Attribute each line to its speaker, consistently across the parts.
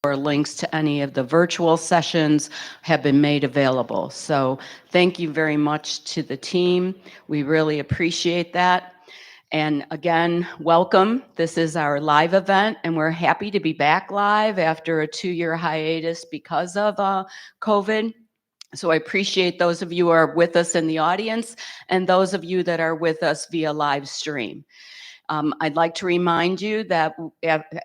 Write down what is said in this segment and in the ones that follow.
Speaker 1: or links to any of the virtual sessions have been made available. So thank you very much to the team. We really appreciate that. And again, welcome. This is our live event, and we're happy to be back live after a 2-year hiatus because of COVID. So I appreciate those of you who are with us in the audience and those of you that are with us via live stream. I'd like to remind you that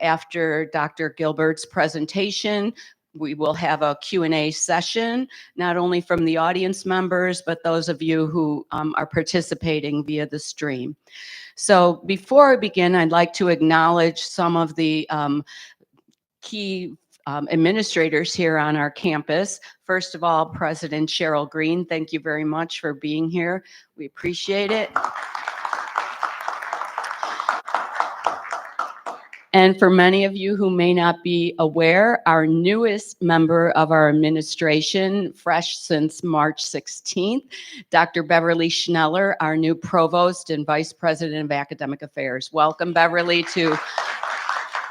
Speaker 1: after Dr. Gilbert's presentation, we will have a Q&A session, not only from the audience members, but those of you who are participating via the stream. So before I begin, I'd like to acknowledge some of the key administrators here on our campus. First of all, President Cheryl Green, thank you very much for being here. We appreciate it. And for many of you who may not be aware, our newest member of our administration, fresh since March 16th, Dr. Beverly Schneller, our new Provost and Vice President of Academic Affairs. Welcome, Beverly, to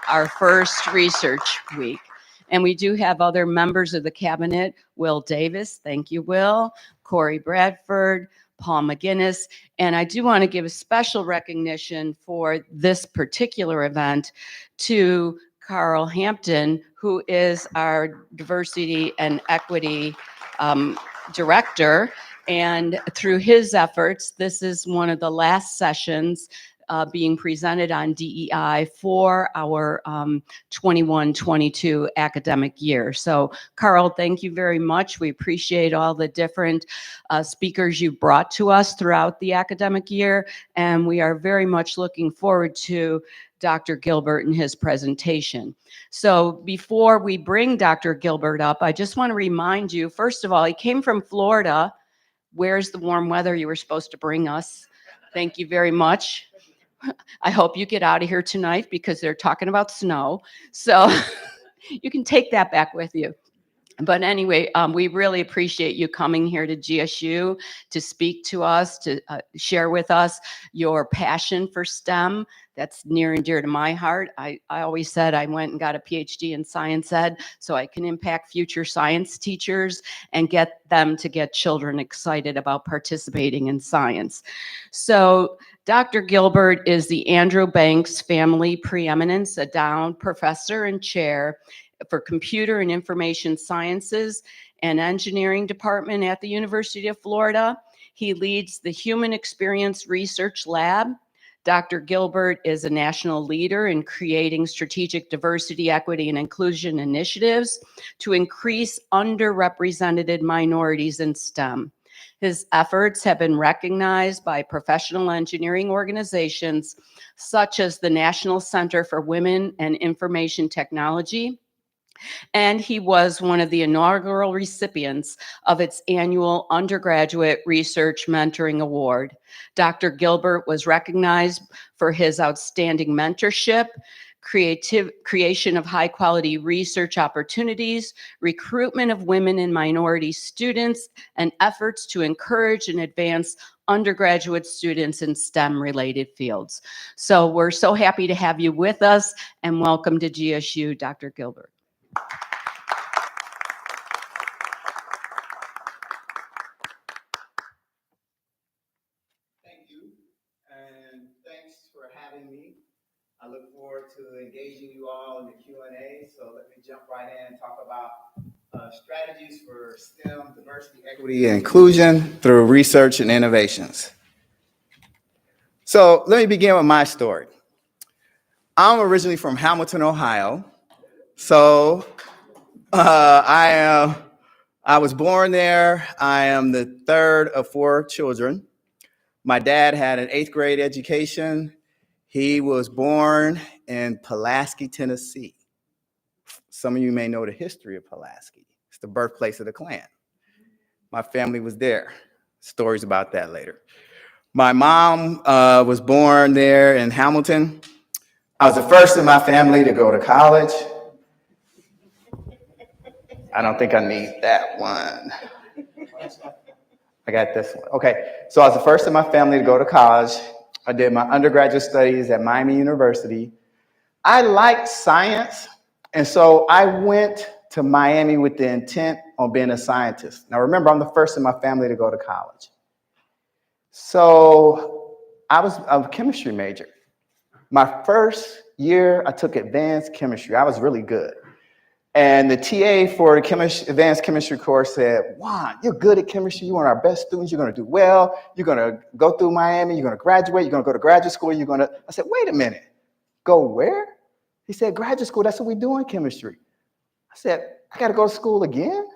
Speaker 1: our first research week. And we do have other members of the cabinet, Will Davis, thank you, Will, Corey Bradford, Paul McGinnis, and I do want to give a special recognition for this particular event to Carl Hampton, who is our diversity and equity director. And through his efforts, this is one of the last sessions being presented on DEI for our 21-22 academic year. So Carl, thank you very much. We appreciate all the different speakers you brought to us throughout the academic year, and we are very much looking forward to Dr. Gilbert and his presentation. So before we bring Dr. Gilbert up, I just want to remind you, first of all, he came from Florida. Where's the warm weather you were supposed to bring us? Thank you very much. I hope you get out of here tonight because they're talking about snow. So you can take that back with you. But anyway, we really appreciate you coming here to GSU to speak to us, to share with us your passion for STEM. That's near and dear to my heart. I always said I went and got a PhD in science ed so I can impact future science teachers and get them to get children excited about participating in science. So Dr. Gilbert is the Andrew Banks Family Preeminence Endowed Professor and Chair for Computer and Information Sciences and Engineering Department at the University of Florida. He leads the Human Experience Research Lab. Dr. Gilbert is a national leader in creating strategic diversity, equity, and inclusion initiatives to increase underrepresented minorities in STEM. His efforts have been recognized by professional engineering organizations such as the National Center for Women and Information Technology, and he was one of the inaugural recipients of its annual Undergraduate Research Mentoring Award. Dr. Gilbert was recognized for his outstanding mentorship, creation of high-quality research opportunities, recruitment of women and minority students, and efforts to encourage and advance undergraduate students in STEM-related fields. So we're so happy to have you with us, and welcome to GSU, Dr. Gilbert.
Speaker 2: Thank you, and thanks for having me. I look forward to engaging you all in the Q&A, so let me jump right in and talk about strategies for STEM, diversity, equity, and inclusion through research and innovations. So let me begin with my story. I'm originally from Hamilton, Ohio. So I was born there. I am the third of 4 children. My dad had an 8th grade education. He was born in Pulaski, Tennessee. Some of you may know the history of Pulaski. It's the birthplace of the Klan. My family was there. Stories about that later. My mom was born there in Hamilton. I was the first in my family to go to college. I don't think I need that one. I got this one. Okay, so I was the first in my family to go to college. I did my undergraduate studies at Miami University. I liked science, And so I went to Miami with the intent on being a scientist. Now remember, I'm the first in my family to go to college. So I was a chemistry major. My first year, I took advanced chemistry. I was really good. And the TA for the advanced chemistry course said, Juan, you're good at chemistry. You're one of our best students. You're going to do well. You're going to go through Miami. You're going to graduate. You're going to go to graduate school. I said, wait a minute. Go where? He said, graduate school. That's what we do in chemistry. I said, I got to go to school again?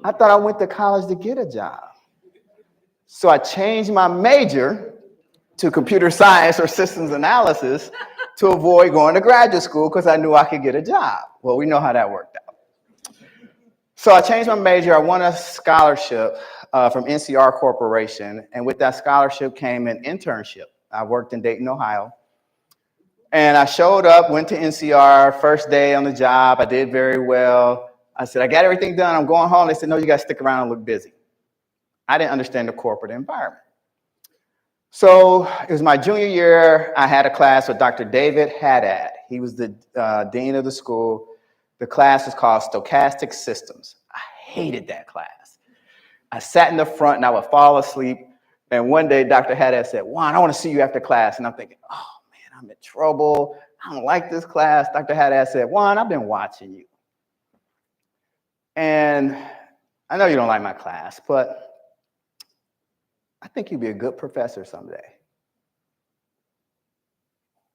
Speaker 2: I thought I went to college to get a job. So I changed my major to computer science or systems analysis to avoid going to graduate school because I knew I could get a job. Well, we know how that worked out. So I changed my major. I won a scholarship from NCR Corporation. And with that scholarship came an internship. I worked in Dayton, Ohio. And I showed up, went to NCR, first day on the job. I did very well. I said, I got everything done. I'm going home. They said, no, you got to stick around and look busy. I didn't understand the corporate environment. So it was my junior year. I had a class with Dr. David Haddad. He was the dean of the school. The class is called Stochastic Systems. I hated that class. I sat in the front and I would fall asleep. And one day, Dr. Haddad said, Juan, I want to see you after class. And I'm thinking, oh, man, I'm in trouble. I don't like this class. Dr. Haddad said, Juan, I've been watching you. And I know you don't like my class, but I think you'd be a good professor someday.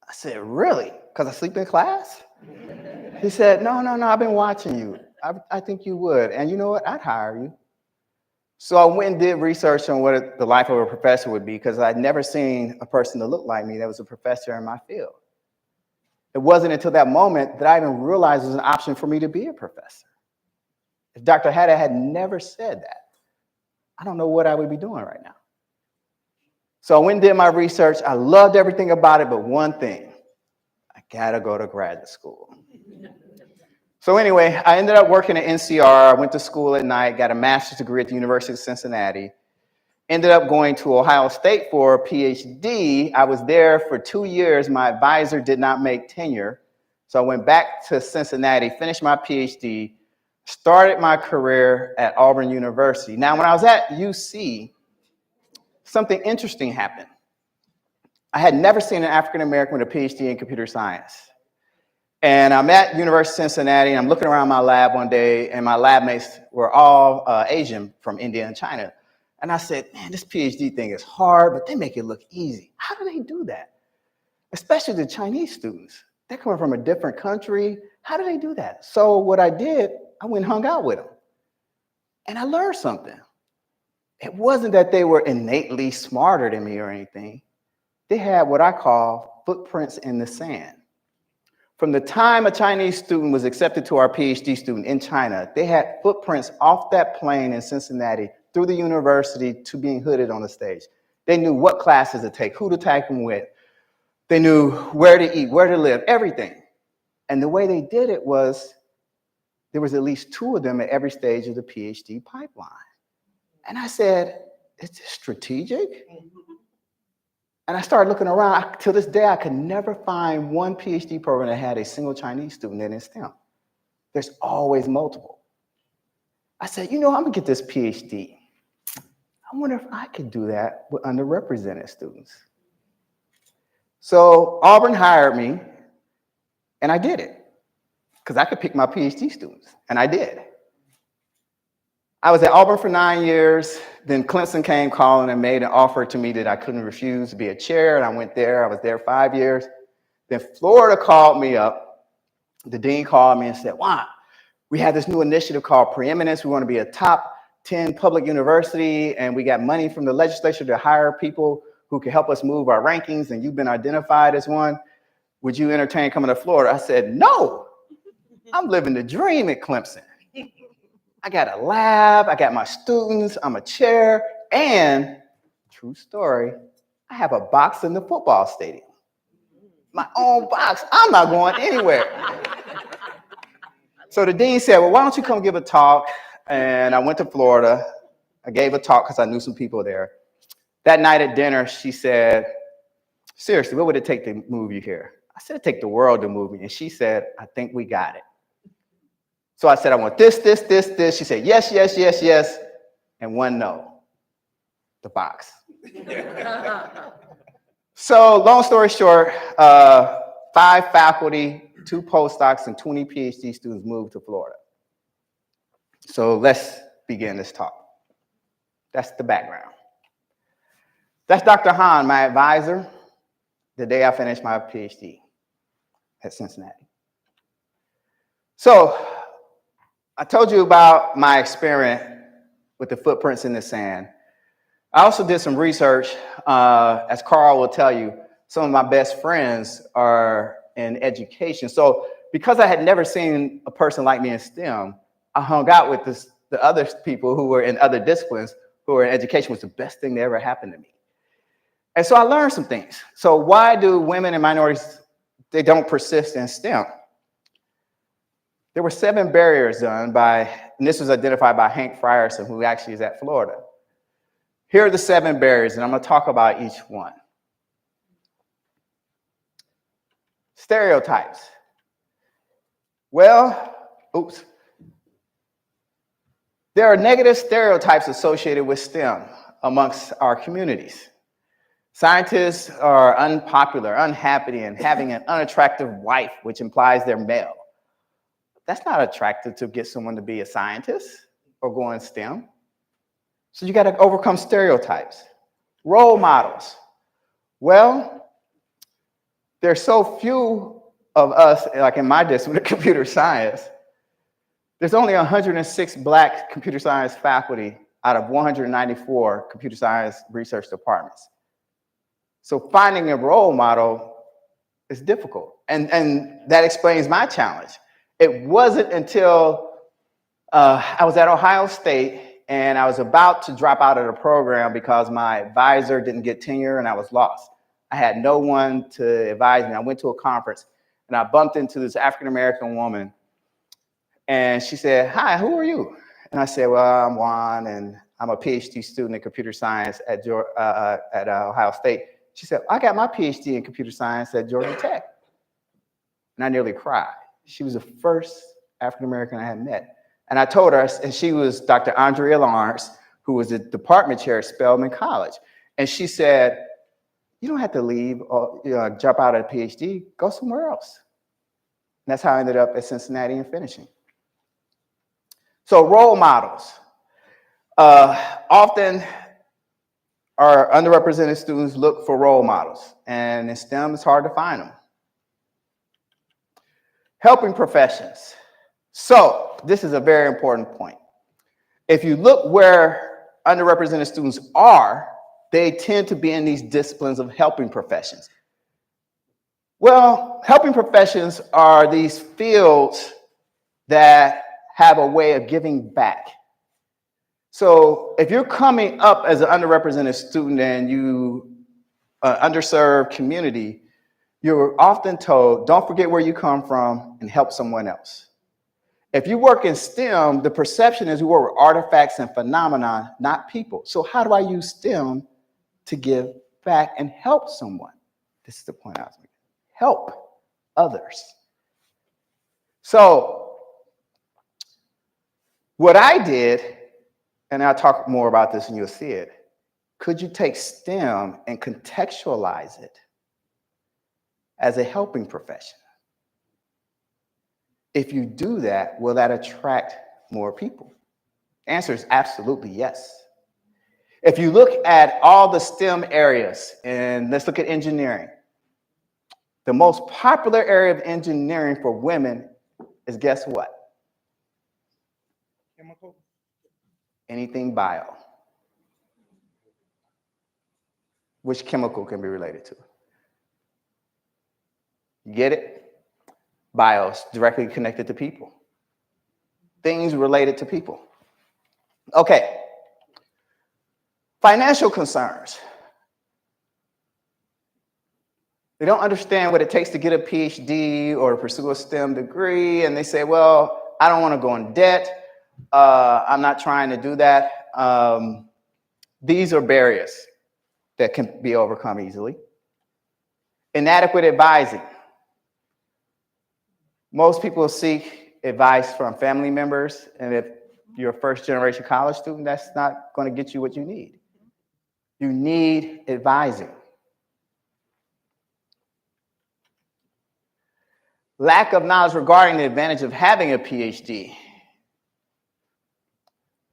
Speaker 2: I said, really? Because I sleep in class? He said, no, I've been watching you. I think you would. And you know what? I'd hire you. So I went and did research on what the life of a professor would be because I'd never seen a person that looked like me that was a professor in my field. It wasn't until that moment that I even realized it was an option for me to be a professor. If Dr. Haddad had never said that, I don't know what I would be doing right now. So I went and did my research. I loved everything about it, but one thing, I gotta go to graduate school. So anyway, I ended up working at NCR. I went to school at night, got a master's degree at the University of Cincinnati. Ended up going to Ohio State for a PhD. I was there for 2 years. My advisor did not make tenure. So I went back to Cincinnati, finished my PhD, started my career at Auburn University. Now, when I was at UC, something interesting happened. I had never seen an African-American with a PhD in computer science. And I'm at University of Cincinnati, and I'm looking around my lab one day, and my lab mates were all Asian from India and China. And I said, man, this PhD thing is hard, but they make it look easy. How do they do that? Especially the Chinese students. They're coming from a different country. How do they do that? So what I did, I went and hung out with them. And I learned something. It wasn't that they were innately smarter than me or anything. They had what I call footprints in the sand. From the time a Chinese student was accepted to our PhD student in China, they had footprints off that plane in Cincinnati through the university to being hooded on the stage. They knew what classes to take, who to take them with. They knew where to eat, where to live, everything. And the way they did it was there was at least 2 of them at every stage of the PhD pipeline. And I said, is this strategic? And I started looking around. To this day, I could never find one PhD program that had a single Chinese student in STEM. There's always multiple. I said, I'm gonna get this PhD. I wonder if I could do that with underrepresented students. So Auburn hired me, and I did it, because I could pick my PhD students, and I did. I was at Auburn for 9 years. Then Clemson came calling and made an offer to me that I couldn't refuse to be a chair, and I went there. I was there 5 years. Then Florida called me up. The dean called me and said, Juan, we have this new initiative called Preeminence. We want to be a top 10 public university, and we got money from the legislature to hire people who can help us move our rankings, and you've been identified as one. Would you entertain coming to Florida? I said, no, I'm living the dream at Clemson. I got a lab, I got my students, I'm a chair, and, true story, I have a box in the football stadium. My own box. I'm not going anywhere. So the dean said, well, why don't you come give a talk? And I went to Florida. I gave a talk because I knew some people there. That night at dinner, she said, seriously, what would it take to move you here? I said, it'd take the world to move me. And she said, I think we got it. So I said, I want this, this, this, this. She said, yes, yes, yes, yes, and one no, the box. So long story short, 5 faculty, 2 postdocs, and 20 PhD students moved to Florida. So let's begin this talk. That's the background. That's Dr. Hahn, my advisor, the day I finished my PhD at Cincinnati. So I told you about my experiment with the footprints in the sand. I also did some research. As Carl will tell you, some of my best friends are in education. So because I had never seen a person like me in STEM, I hung out with the other people who were in other disciplines who were in education. Was the best thing that ever happened to me. And so I learned some things. So why do women and minorities, they don't persist in STEM? There were 7 barriers done by, and this was identified by Hank Frierson, who actually is at Florida. Here are the 7 barriers, and I'm going to talk about each one. Stereotypes. Well, there are negative stereotypes associated with STEM amongst our communities. Scientists are unpopular, unhappy, and having an unattractive wife, which implies they're male. That's not attractive to get someone to be a scientist or go in STEM. So you got to overcome stereotypes. Role models. Well, there's so few of us, like in my discipline, computer science. There's only 106 Black computer science faculty out of 194 computer science research departments. So finding a role model is difficult. And that explains my challenge. It wasn't until I was at Ohio State and I was about to drop out of the program because my advisor didn't get tenure and I was lost. I had no one to advise me. I went to a conference and I bumped into this African-American woman and she said, "Hi, who are you?" And I said, "Well, I'm Juan and I'm a PhD student in computer science at Ohio State." She said, "I got my PhD in computer science at Georgia Tech." And I nearly cried. She was the first African-American I had met. And I told her, and she was Dr. Andrea Lawrence, who was the department chair at Spelman College. And she said, "You don't have to leave or jump out of a PhD, go somewhere else." And that's how I ended up at Cincinnati and finishing. So role models. Often our underrepresented students look for role models, and in STEM, it's hard to find them. Helping professions. So this is a very important point. If you look where underrepresented students are, they tend to be in these disciplines of helping professions. Well, helping professions are these fields that have a way of giving back. So if you're coming up as an underrepresented student and you underserved community, you're often told, don't forget where you come from and help someone else. If you work in STEM, the perception is we work with artifacts and phenomena, not people. So how do I use STEM to give back and help someone? This is the point I was making. Help others. So what I did, and I'll talk more about this and you'll see it, could you take STEM and contextualize it as a helping profession? If you do that, will that attract more people? The answer is absolutely yes. If you look at all the STEM areas, and let's look at engineering, the most popular area of engineering for women is, guess what? Chemical. Anything bio. Which chemical can be related to? You get it? Bios, directly connected to people. Things related to people. Okay. Financial concerns. They don't understand what it takes to get a PhD or pursue a STEM degree, and they say, well, I don't want to go in debt. I'm not trying to do that. These are barriers that can be overcome easily. Inadequate advising. Most people seek advice from family members, and if you're a first-generation college student, that's not going to get you what you need. You need advising. Lack of knowledge regarding the advantage of having a PhD.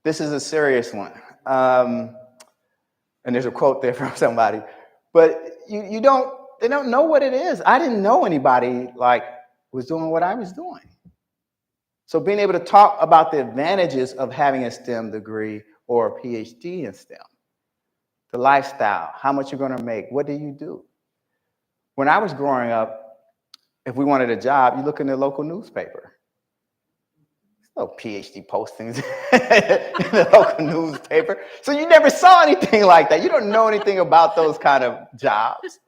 Speaker 2: This is a serious one. And there's a quote there from somebody. But they don't know what it is. I didn't know anybody like was doing what I was doing. So being able to talk about the advantages of having a STEM degree or a PhD in STEM, the lifestyle, how much you're going to make, what do you do? When I was growing up, if we wanted a job, you look in the local newspaper. There's no PhD postings in the local newspaper. So you never saw anything like that. You don't know anything about those kind of jobs.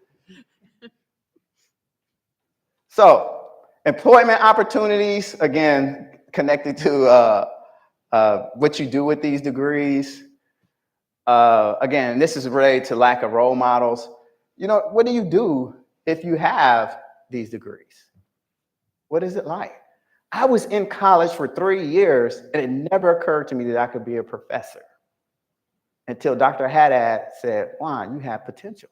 Speaker 2: So employment opportunities, again, connected to what you do with these degrees. Again, this is related to lack of role models. You know, what do you do if you have these degrees? What is it like? I was in college for 3 years, and it never occurred to me that I could be a professor until Dr. Haddad said, Juan, you have potential.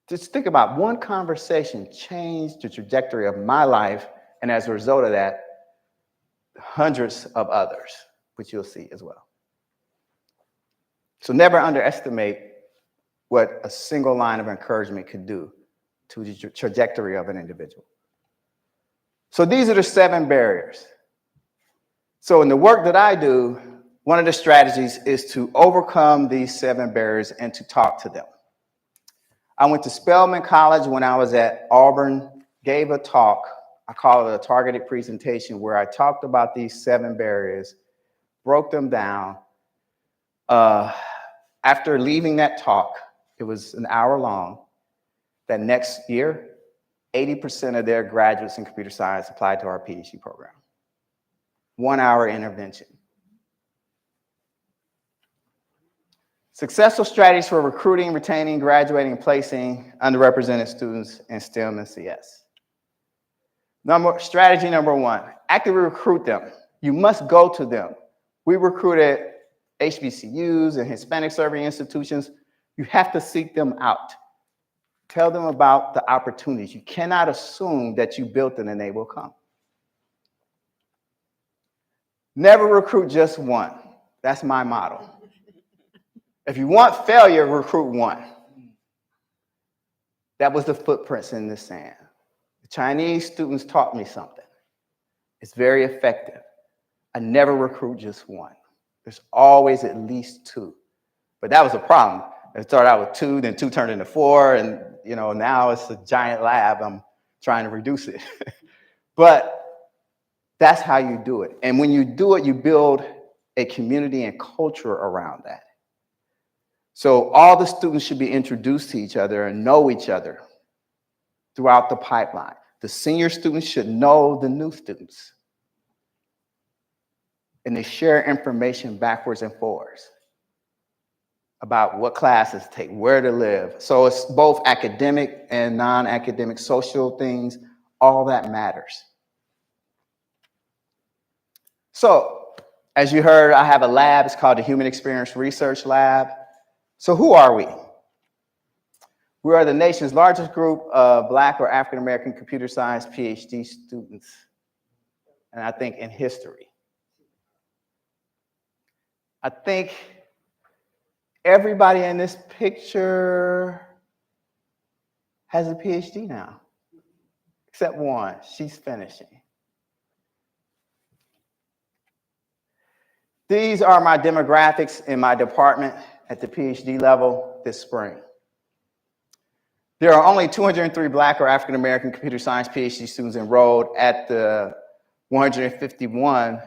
Speaker 2: Just think about one conversation changed the trajectory of my life, and as a result of that, hundreds of others, which you'll see as well. So never underestimate what a single line of encouragement could do to the trajectory of an individual. So these are the 7 barriers. So in the work that I do, one of the strategies is to overcome these 7 barriers and to talk to them. I went to Spelman College when I was at Auburn, gave a talk. I call it a targeted presentation where I talked about these 7 barriers, broke them down. After leaving that talk, it was an hour long. That next year, 80% of their graduates in computer science applied to our PhD program. 1 hour intervention. Successful strategies for recruiting, retaining, graduating, and placing underrepresented students in STEM and CS. Strategy number 1, actively recruit them. You must go to them. We recruited HBCUs and Hispanic serving institutions. You have to seek them out. Tell them about the opportunities. You cannot assume that you built it and they will come. Never recruit just one. That's my motto. If you want failure, recruit one. That was the footprints in the sand. The Chinese students taught me something. It's very effective. I never recruit just one. There's always at least 2. But that was a problem. It started out with 2, then 2 turned into 4, and now it's a giant lab. I'm trying to reduce it. But that's how you do it. And when you do it, you build a community and culture around that. So all the students should be introduced to each other and know each other throughout the pipeline. The senior students should know the new students. And they share information backwards and forwards about what classes to take, where to live. So it's both academic and non-academic social things. All that matters. So as you heard, I have a lab. It's called the Human Experience Research Lab. So who are we? We are the nation's largest group of Black or African-American computer science PhD students, and I think in history. I think everybody in this picture has a PhD now, except one. She's finishing. These are my demographics in my department at the PhD level this spring. There are only 203 Black or African-American computer science PhD students enrolled at the 151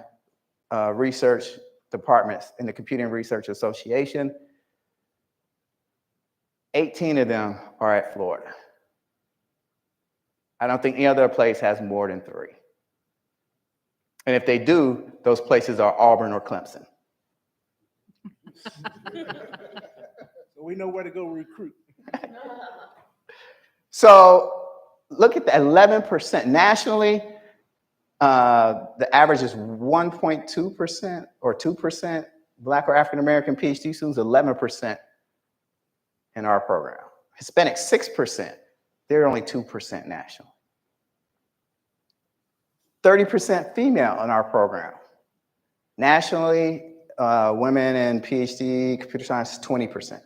Speaker 2: research departments in the Computing Research Association. 18 of them are at Florida. I don't think any other place has more than 3. And if they do, those places are Auburn or Clemson.
Speaker 3: So we know where to go recruit.
Speaker 2: So look at the 11% nationally. The average is 1.2% or 2% Black or African American PhD students, 11% in our program. Hispanic, 6%. They're only 2% national. 30% female in our program. Nationally, women in PhD, computer science, 20%.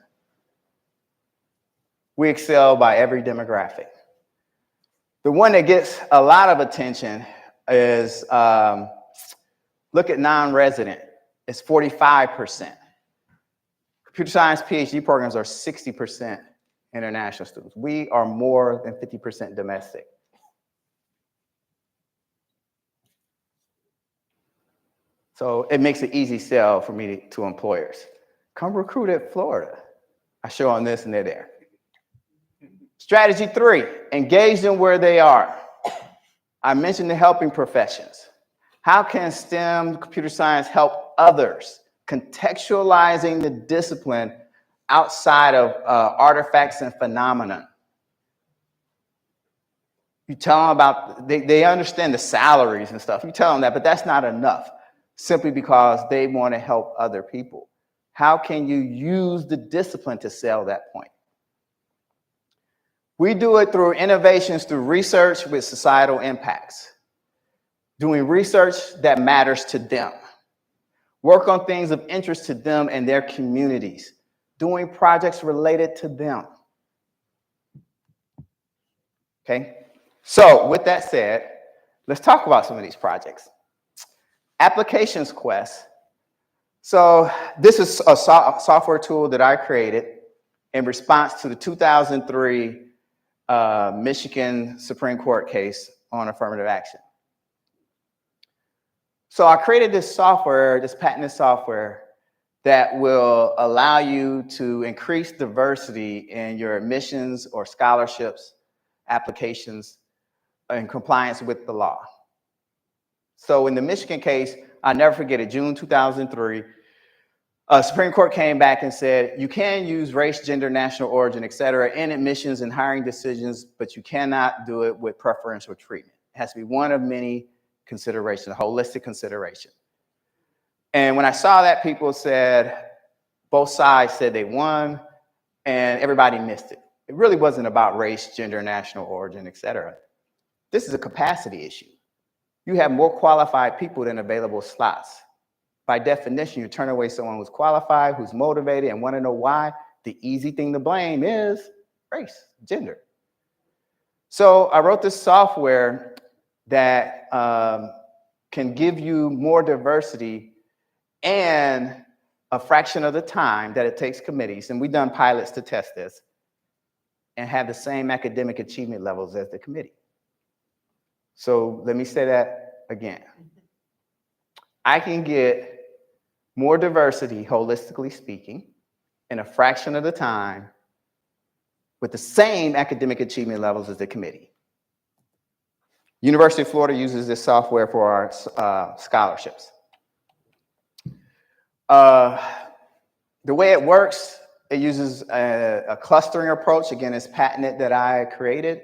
Speaker 2: We excel by every demographic. The one that gets a lot of attention is, look at non-resident. It's 45%. Computer science PhD programs are 60% international students. We are more than 50% domestic. So it makes an easy sell for me to employers. Come recruit at Florida. I show on this and they're there. Strategy 3, engage them where they are. I mentioned the helping professions. How can STEM computer science help others? Contextualizing the discipline outside of artifacts and phenomena. You tell them about, they understand the salaries and stuff. You tell them that, but that's not enough, simply because they want to help other people. How can you use the discipline to sell that point? We do it through innovations, through research with societal impacts. Doing research that matters to them. Work on things of interest to them and their communities. Doing projects related to them. Okay? So, with that said, let's talk about some of these projects. Applications Quest. So, this is a software tool that I created in response to the 2003 Michigan Supreme Court case on affirmative action. So I created this software, this patented software, that will allow you to increase diversity in your admissions or scholarships applications in compliance with the law. So in the Michigan case, I'll never forget it, June 2003, Supreme Court came back and said, you can use race, gender, national origin, et cetera, in admissions and hiring decisions, but you cannot do it with preferential treatment. It has to be one of many considerations, a holistic consideration. And when I saw that, people said, both sides said they won, and everybody missed it. It really wasn't about race, gender, national origin, et cetera. This is a capacity issue. You have more qualified people than available slots. By definition, you turn away someone who's qualified, who's motivated, and want to know why. The easy thing to blame is race, gender. So I wrote this software that can give you more diversity and a fraction of the time that it takes committees, and we've done pilots to test this, and have the same academic achievement levels as the committee. So let me say that again. I can get more diversity, holistically speaking, in a fraction of the time with the same academic achievement levels as the committee. University of Florida uses this software for our scholarships. The way it works, it uses a clustering approach. Again, it's patented that I created.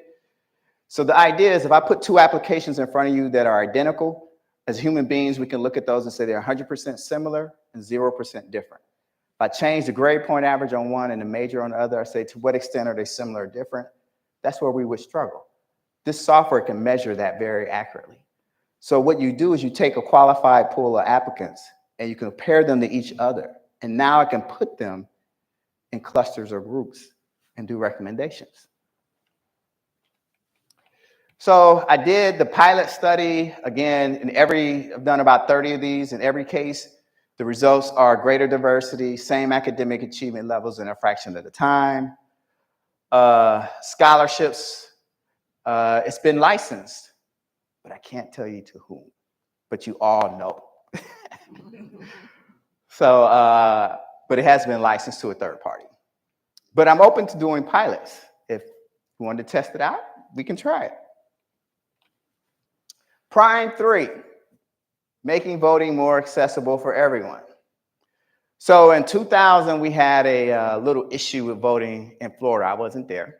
Speaker 2: So the idea is if I put two applications in front of you that are identical, as human beings, we can look at those and say they're 100% similar and 0% different. If I change the grade point average on one and the major on the other, I say to what extent are they similar or different? That's where we would struggle. This software can measure that very accurately. So what you do is you take a qualified pool of applicants and you compare them to each other. And now I can put them in clusters or groups and do recommendations. So I did the pilot study. Again, I've done about 30 of these. In every case, the results are greater diversity, same academic achievement levels in a fraction of the time. Scholarships, it's been licensed, but I can't tell you to whom, but you all know. So, but it has been licensed to a third party. But I'm open to doing pilots. If you wanted to test it out, we can try it. Prime 3, making voting more accessible for everyone. So in 2000, we had a little issue with voting in Florida. I wasn't there.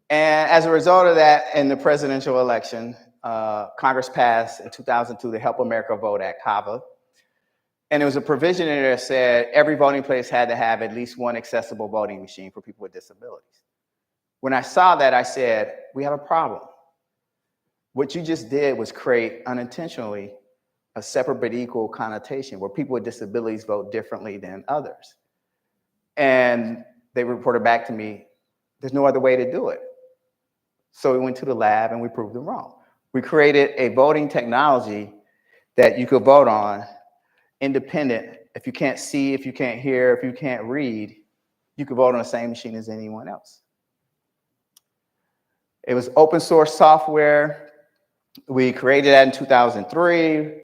Speaker 2: And as a result of that, in the presidential election, Congress passed in 2002 the Help America Vote Act, HAVA. And there was a provision in there that said every voting place had to have at least one accessible voting machine for people with disabilities. When I saw that, I said, we have a problem. What you just did was create unintentionally a separate but equal connotation where people with disabilities vote differently than others. And they reported back to me, there's no other way to do it. So we went to the lab and we proved them wrong. We created a voting technology that you could vote on independent. If you can't see, if you can't hear, if you can't read, you could vote on the same machine as anyone else. It was open source software. We created that in 2003.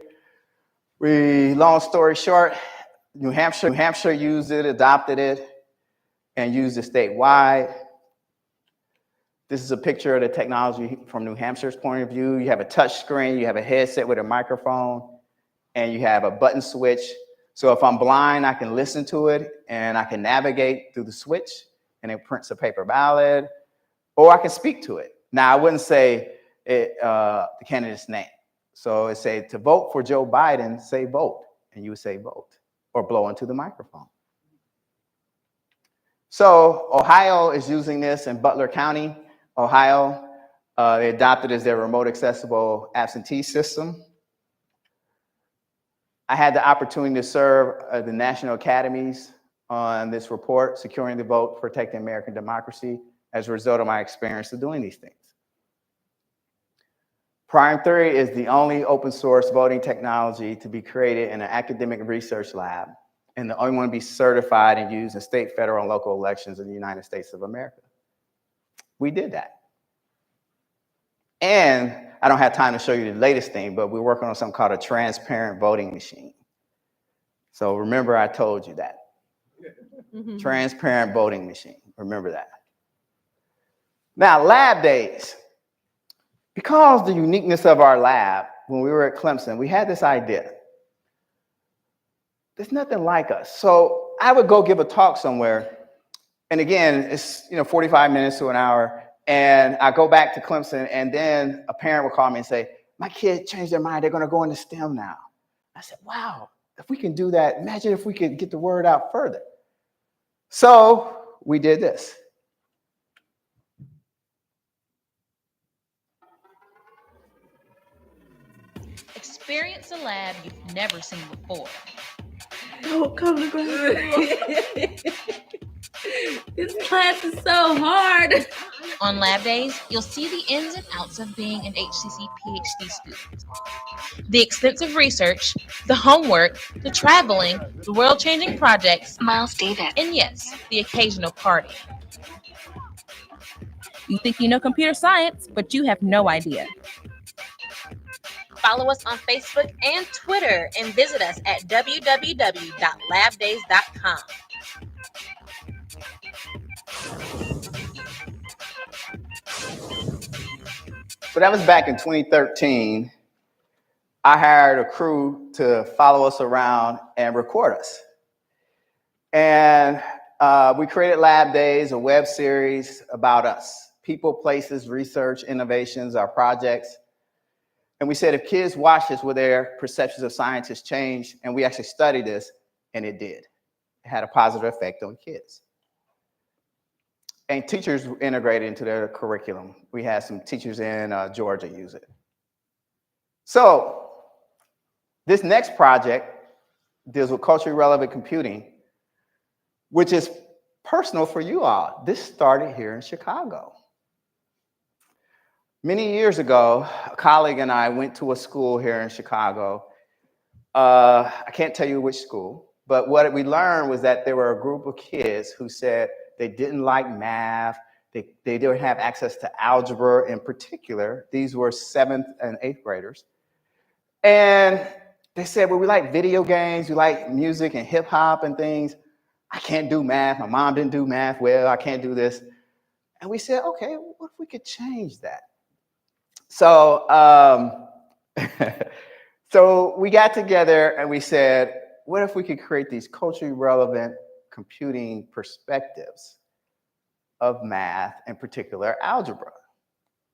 Speaker 2: Long story short, New Hampshire used it, adopted it, and used it statewide. This is a picture of the technology from New Hampshire's point of view. You have a touch screen, you have a headset with a microphone, and you have a button switch. So if I'm blind, I can listen to it, and I can navigate through the switch, and it prints a paper ballot, or I can speak to it. Now, I wouldn't say the candidate's name. So it say, to vote for Joe Biden, say vote, and you would say vote, or blow into the microphone. So Ohio is using this in Butler County, Ohio. They adopted it as their remote accessible absentee system. I had the opportunity to serve the national academies on this report, Securing the Vote, Protecting American Democracy, as a result of my experience of doing these things. Prime Theory is the only open source voting technology to be created in an academic research lab, and the only one to be certified and used in state, federal, and local elections in the United States of America. We did that. And I don't have time to show you the latest thing, but we're working on something called a transparent voting machine. So remember, I told you that. Transparent voting machine. Remember that. Now, lab days. Because the uniqueness of our lab, when we were at Clemson, we had this idea. There's nothing like us. So I would go give a talk somewhere. And again, it's 45 minutes to an hour. And I go back to Clemson, and then a parent will call me and say, my kid changed their mind. They're going to go into STEM now. I said, wow, if we can do that, imagine if we could get the word out further. So we did this.
Speaker 4: Experience a lab you've never seen before.
Speaker 5: Don't come to grad school. This class is so hard.
Speaker 4: On lab days, you'll see the ins and outs of being an HCC PhD student. The extensive research, the homework, the traveling, the world-changing projects,
Speaker 6: Miles Davis,
Speaker 4: and yes, the occasional party.
Speaker 7: You think you know computer science, but you have no idea.
Speaker 4: Follow us on Facebook and Twitter and visit us at www.labdays.com.
Speaker 2: So that was back in 2013. I hired a crew to follow us around and record us. And we created Lab Days, a web series about us. People, places, research, innovations, our projects. And we said if kids watch this, will their perceptions of scientists change? And we actually studied this, and it did. It had a positive effect on kids. And teachers integrated into their curriculum. We had some teachers in Georgia use it. So this next project deals with culturally relevant computing, which is personal for you all. This started here in Chicago. Many years ago, a colleague and I went to a school here in Chicago. I can't tell you which school, but what we learned was that there were a group of kids who said they didn't like math. They didn't have access to algebra in particular. These were 7th and 8th graders. And they said, well, we like video games, we like music and hip hop and things. I can't do math. My mom didn't do math well. I can't do this. And we said, okay, what if we could change that? So, so we got together and we said, what if we could create these culturally relevant computing perspectives of math, in particular algebra?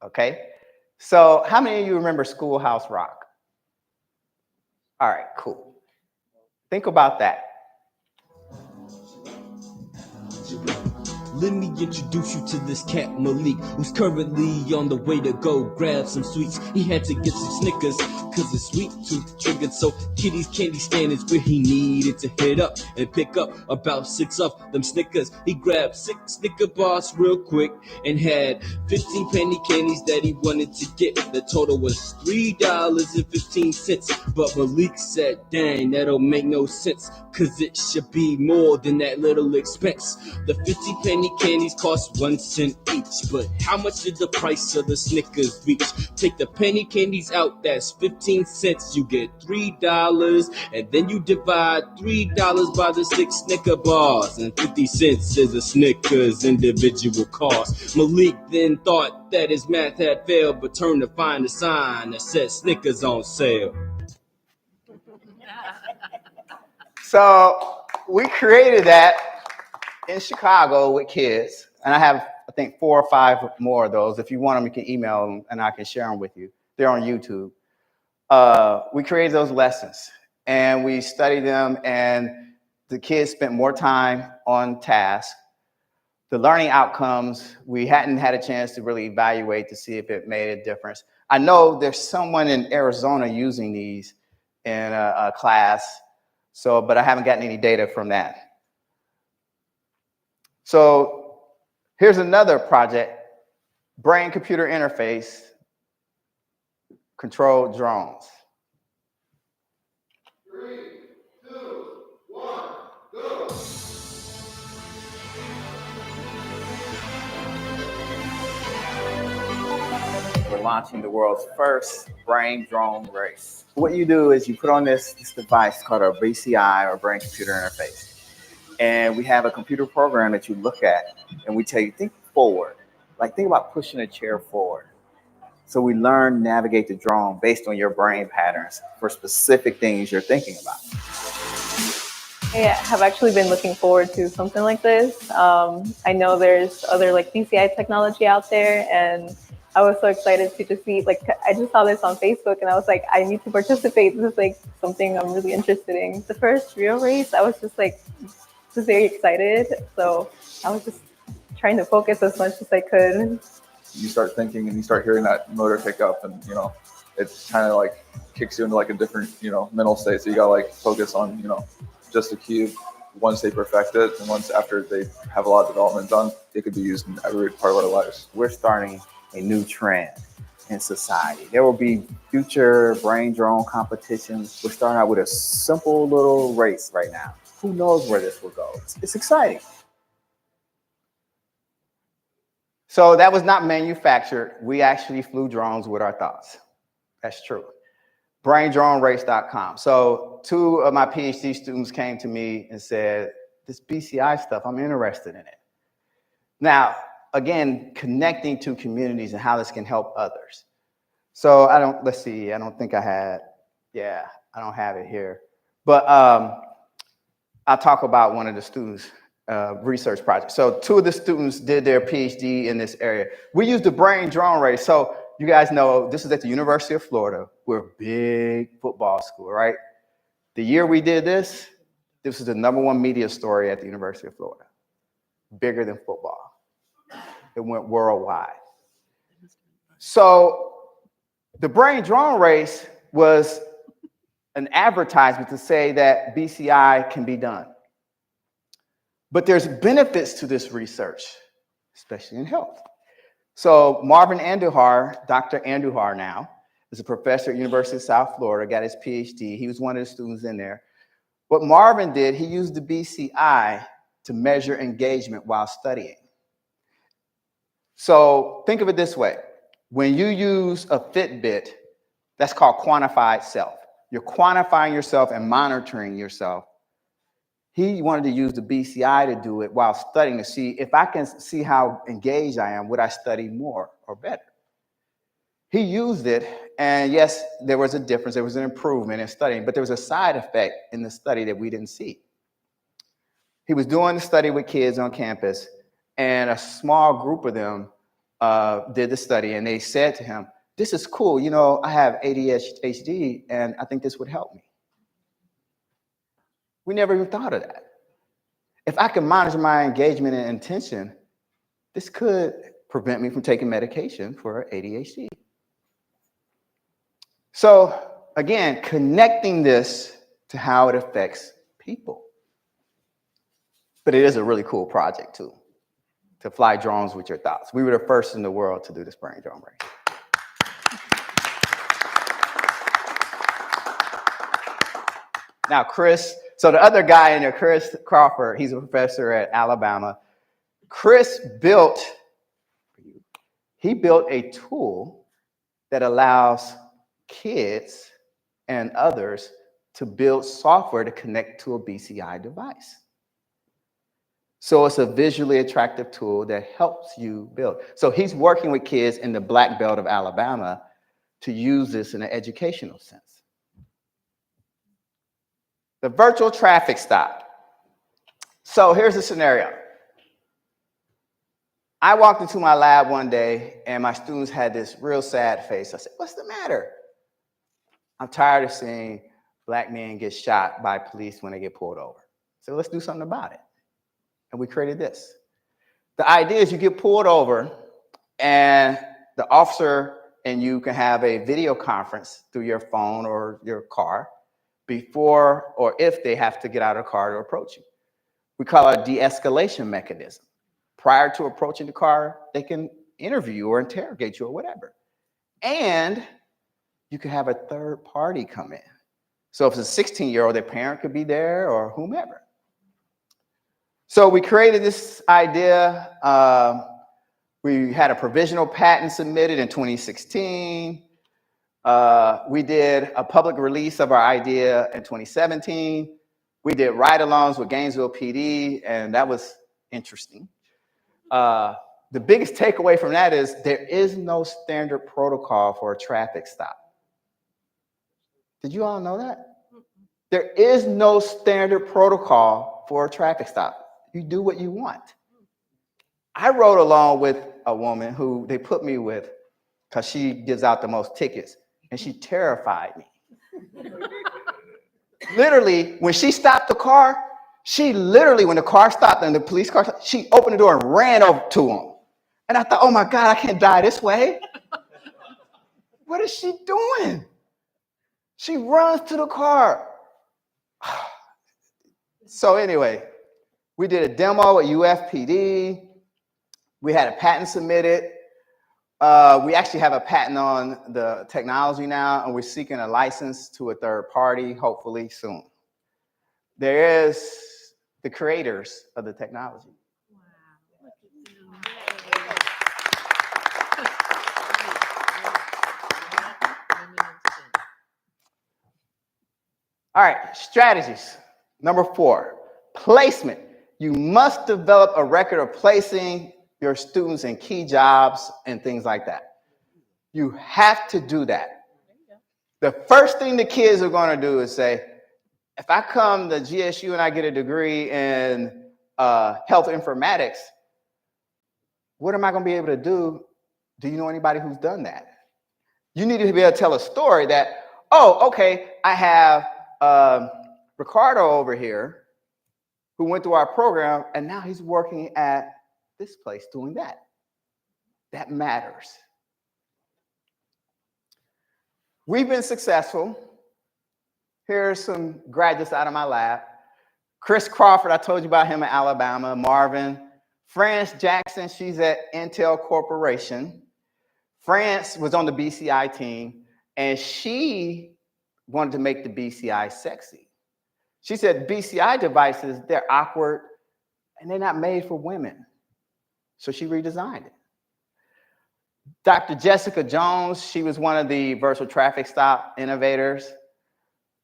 Speaker 2: Okay, So how many of you remember Schoolhouse Rock? All right, cool. Think about that.
Speaker 6: Let me introduce you to this cat Malik, who's currently on the way to go grab some sweets. He had to get some Snickers, cause his sweet tooth triggered. So Kitty's candy stand is where he needed to hit up and pick up about 6 of them Snickers. He grabbed 6 Snicker bars real quick and had 15 penny candies that he wanted to get. The total was $3.15. But Malik said, dang, that don't make no sense, cause it should be more than that little expense. The 50 penny candies cost 1 cent each, but how much did the price of the Snickers reach? Take the penny candies out, that's 15 cents. You get $3, and then you divide $3 by the 6 Snicker bars, and 50 cents is a Snickers individual cost. Malik then thought that his math had failed, but turned to find a sign that said Snickers on sale.
Speaker 2: So we created that in Chicago with kids, and I have, I think, 4 or 5 more of those. If you want them, you can email them, and I can share them with you. They're on YouTube. We created those lessons, and we studied them, and the kids spent more time on task. The learning outcomes, we hadn't had a chance to really evaluate to see if it made a difference. I know there's someone in Arizona using these in a class, but I haven't gotten any data from that. So here's another project, brain-computer interface, controlled drones. 3, 2, 1, go. We're launching the world's first brain drone race. What you do is you put on this device called a BCI, or brain-computer interface. And we have a computer program that you look at, and we tell you, think forward. Like, think about pushing a chair forward. So we learn, navigate the drone based on your brain patterns for specific things you're thinking about.
Speaker 8: I have actually been looking forward to something like this. I know there's other like BCI technology out there, and I was so excited to just see, like, I just saw this on Facebook, and I was like, I need to participate. This is like something I'm really interested in. The first real race, I was just very excited. So I was just trying to focus as much as I could.
Speaker 9: You start thinking and you start hearing that motor pick up, and it kind of like kicks you into like a different mental state. So you gotta like focus on just a cube. Once they perfect it, and once after they have a lot of development done, it could be used in every part of our lives.
Speaker 2: We're starting a new trend in society. There will be future brain drone competitions. We're starting out with a simple little race right now. Who knows where this will go? It's exciting. So that was not manufactured. We actually flew drones with our thoughts. That's true. BrainDroneRace.com. So 2 of my PhD students came to me and said, this BCI stuff, I'm interested in it. Now, again, connecting to communities and how this can help others. So I don't think I had, I don't have it here. But I'll talk about one of the students' research projects. So 2 of the students did their PhD in this area. We used the brain drone race. So you guys know this is at the University of Florida. We're a big football school, right? The year we did this was the #1 media story at the University of Florida. Bigger than football. It went worldwide. So the brain drone race was an advertisement to say that BCI can be done. But there's benefits to this research, especially in health. So Marvin Andujar, Dr. Andujar now, is a professor at University of South Florida, got his PhD. He was one of the students in there. What Marvin did, he used the BCI to measure engagement while studying. So think of it this way. When you use a Fitbit, that's called quantified self. You're quantifying yourself and monitoring yourself. He wanted to use the BCI to do it while studying to see if I can see how engaged I am, would I study more or better? He used it, and yes, there was a difference. There was an improvement in studying, but there was a side effect in the study that we didn't see. He was doing the study with kids on campus, and a small group of them did the study, and they said to him, this is cool. You know, I have ADHD, and I think this would help me. We never even thought of that. If I can monitor my engagement and intention, this could prevent me from taking medication for ADHD. So again, connecting this to how it affects people. But it is a really cool project too, to fly drones with your thoughts. We were the first in the world to do the brain drone race. Now, Chris, so the other guy in there, Chris Crawford, he's a professor at Alabama. Chris built a tool that allows kids and others to build software to connect to a BCI device. So it's a visually attractive tool that helps you build. So he's working with kids in the Black Belt of Alabama to use this in an educational sense. The virtual traffic stop. So here's the scenario. I walked into my lab one day and my students had this real sad face. I said, what's the matter? I'm tired of seeing Black men get shot by police when they get pulled over. So let's do something about it. And we created this. The idea is you get pulled over and the officer and you can have a video conference through your phone or your car before or if they have to get out of the car to approach you. We call it a de-escalation mechanism. Prior to approaching the car, they can interview you or interrogate you or whatever. And you can have a third party come in. So if it's a 16-year-old, their parent could be there or whomever. So we created this idea. We had a provisional patent submitted in 2016. We did a public release of our idea in 2017. We did ride-alongs with Gainesville PD, and that was interesting. The biggest takeaway from that is there is no standard protocol for a traffic stop. Did you all know that? There is no standard protocol for a traffic stop. You do what you want. I rode along with a woman who they put me with because she gives out the most tickets, and she terrified me. Literally, when she stopped the car, when the car stopped and the police car stopped, she opened the door and ran over to him. And I thought, oh my God, I can't die this way. What is she doing? She runs to the car. So anyway, we did a demo at UFPD. We had a patent submitted. We actually have a patent on the technology now, and we're seeking a license to a third party, hopefully soon. There is the creators of the technology. All right, strategies. Number 4, placement. You must develop a record of placing your students in key jobs and things like that. You have to do that. The first thing the kids are going to do is say, if I come to GSU and I get a degree in health informatics, what am I going to be able to do? Do you know anybody who's done that? You need to be able to tell a story that, oh, okay, I have Ricardo over here who went through our program, and now he's working at this place doing that. That matters. We've been successful. Here's some graduates out of my lab. Chris Crawford, I told you about him in Alabama. Marvin. France Jackson, she's at Intel Corporation. France was on the BCI team, and she wanted to make the BCI sexy. She said BCI devices, they're awkward, and they're not made for women. So she redesigned it. Dr. Jessica Jones, she was one of the virtual traffic stop innovators.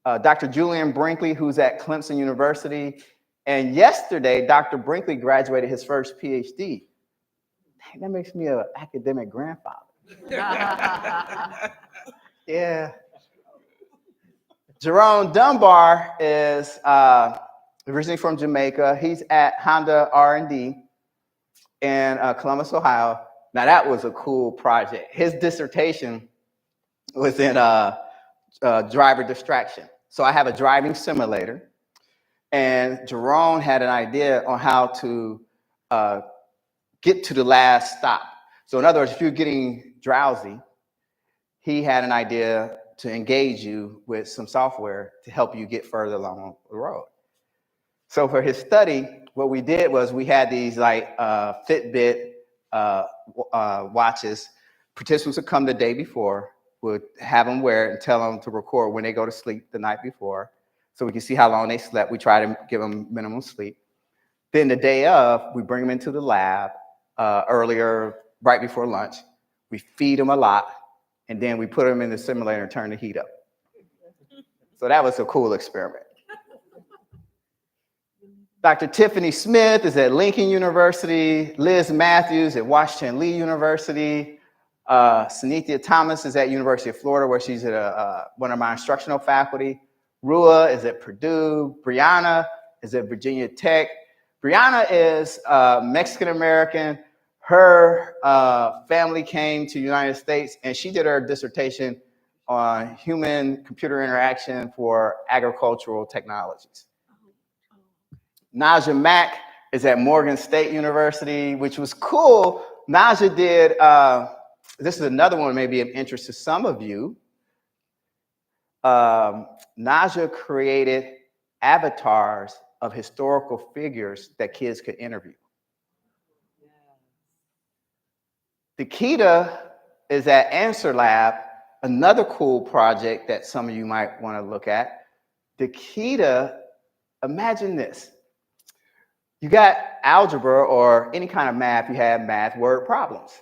Speaker 2: Dr. Julian Brinkley, who's at Clemson University. And yesterday, Dr. Brinkley graduated his first PhD. Dang, that makes me an academic grandfather. Yeah. Jerome Dunbar is originally from Jamaica. He's at Honda R&D in Columbus, Ohio. Now that was a cool project. His dissertation was in driver distraction. So I have a driving simulator, and Jerome had an idea on how to get to the last stop. So in other words, if you're getting drowsy, he had an idea to engage you with some software to help you get further along the road. So for his study, what we did was we had these like Fitbit watches. Participants would come the day before, would have them wear it and tell them to record when they go to sleep the night before, so we can see how long they slept. We try to give them minimum sleep. Then the day of, we bring them into the lab earlier, right before lunch. We feed them a lot, and then we put them in the simulator and turn the heat up. So that was a cool experiment. Dr. Tiffany Smith is at Lincoln University. Liz Matthews at Washington Lee University. Sanithia Thomas is at University of Florida, where she's at one of my instructional faculty. Rua is at Purdue. Brianna is at Virginia Tech. Brianna is Mexican-American. Her family came to the United States, and she did her dissertation on human-computer interaction for agricultural technologies. Naja Mack is at Morgan State University, which was cool. Naja did, this is another one maybe of interest to some of you. Naja created avatars of historical figures that kids could interview. Nikita is at Answer Lab, another cool project that some of you might want to look at. Nikita, imagine this. You got algebra or any kind of math, you have math word problems.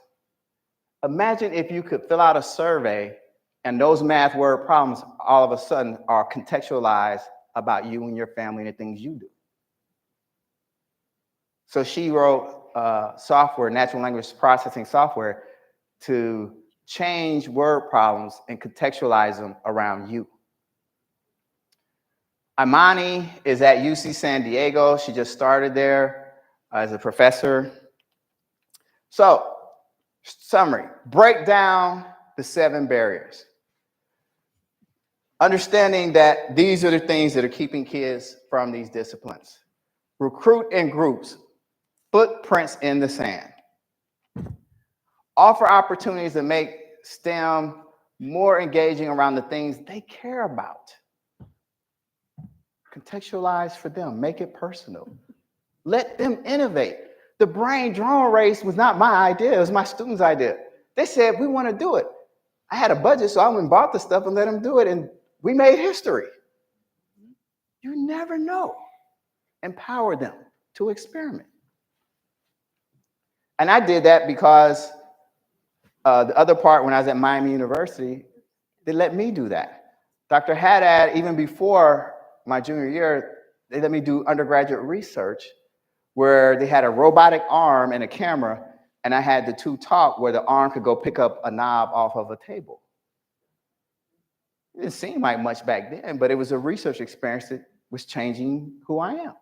Speaker 2: Imagine if you could fill out a survey and those math word problems all of a sudden are contextualized about you and your family and the things you do. So she wrote software, natural language processing software, to change word problems and contextualize them around you. Imani is at UC San Diego. She just started there as a professor. So, summary, break down the 7 barriers. Understanding that these are the things that are keeping kids from these disciplines. Recruit in groups, footprints in the sand. Offer opportunities to make STEM more engaging around the things they care about. Contextualize for them, make it personal. Let them innovate. The brain drone race was not my idea, it was my students' idea. They said, we want to do it. I had a budget, so I went and bought the stuff and let them do it, and we made history. You never know. Empower them to experiment. And I did that because the other part, when I was at Miami University, they let me do that. Dr. Haddad, even before my junior year, they let me do undergraduate research where they had a robotic arm and a camera, and I had the 2 talk where the arm could go pick up a knob off of a table. It didn't seem like much back then, but it was a research experience that was changing who I am.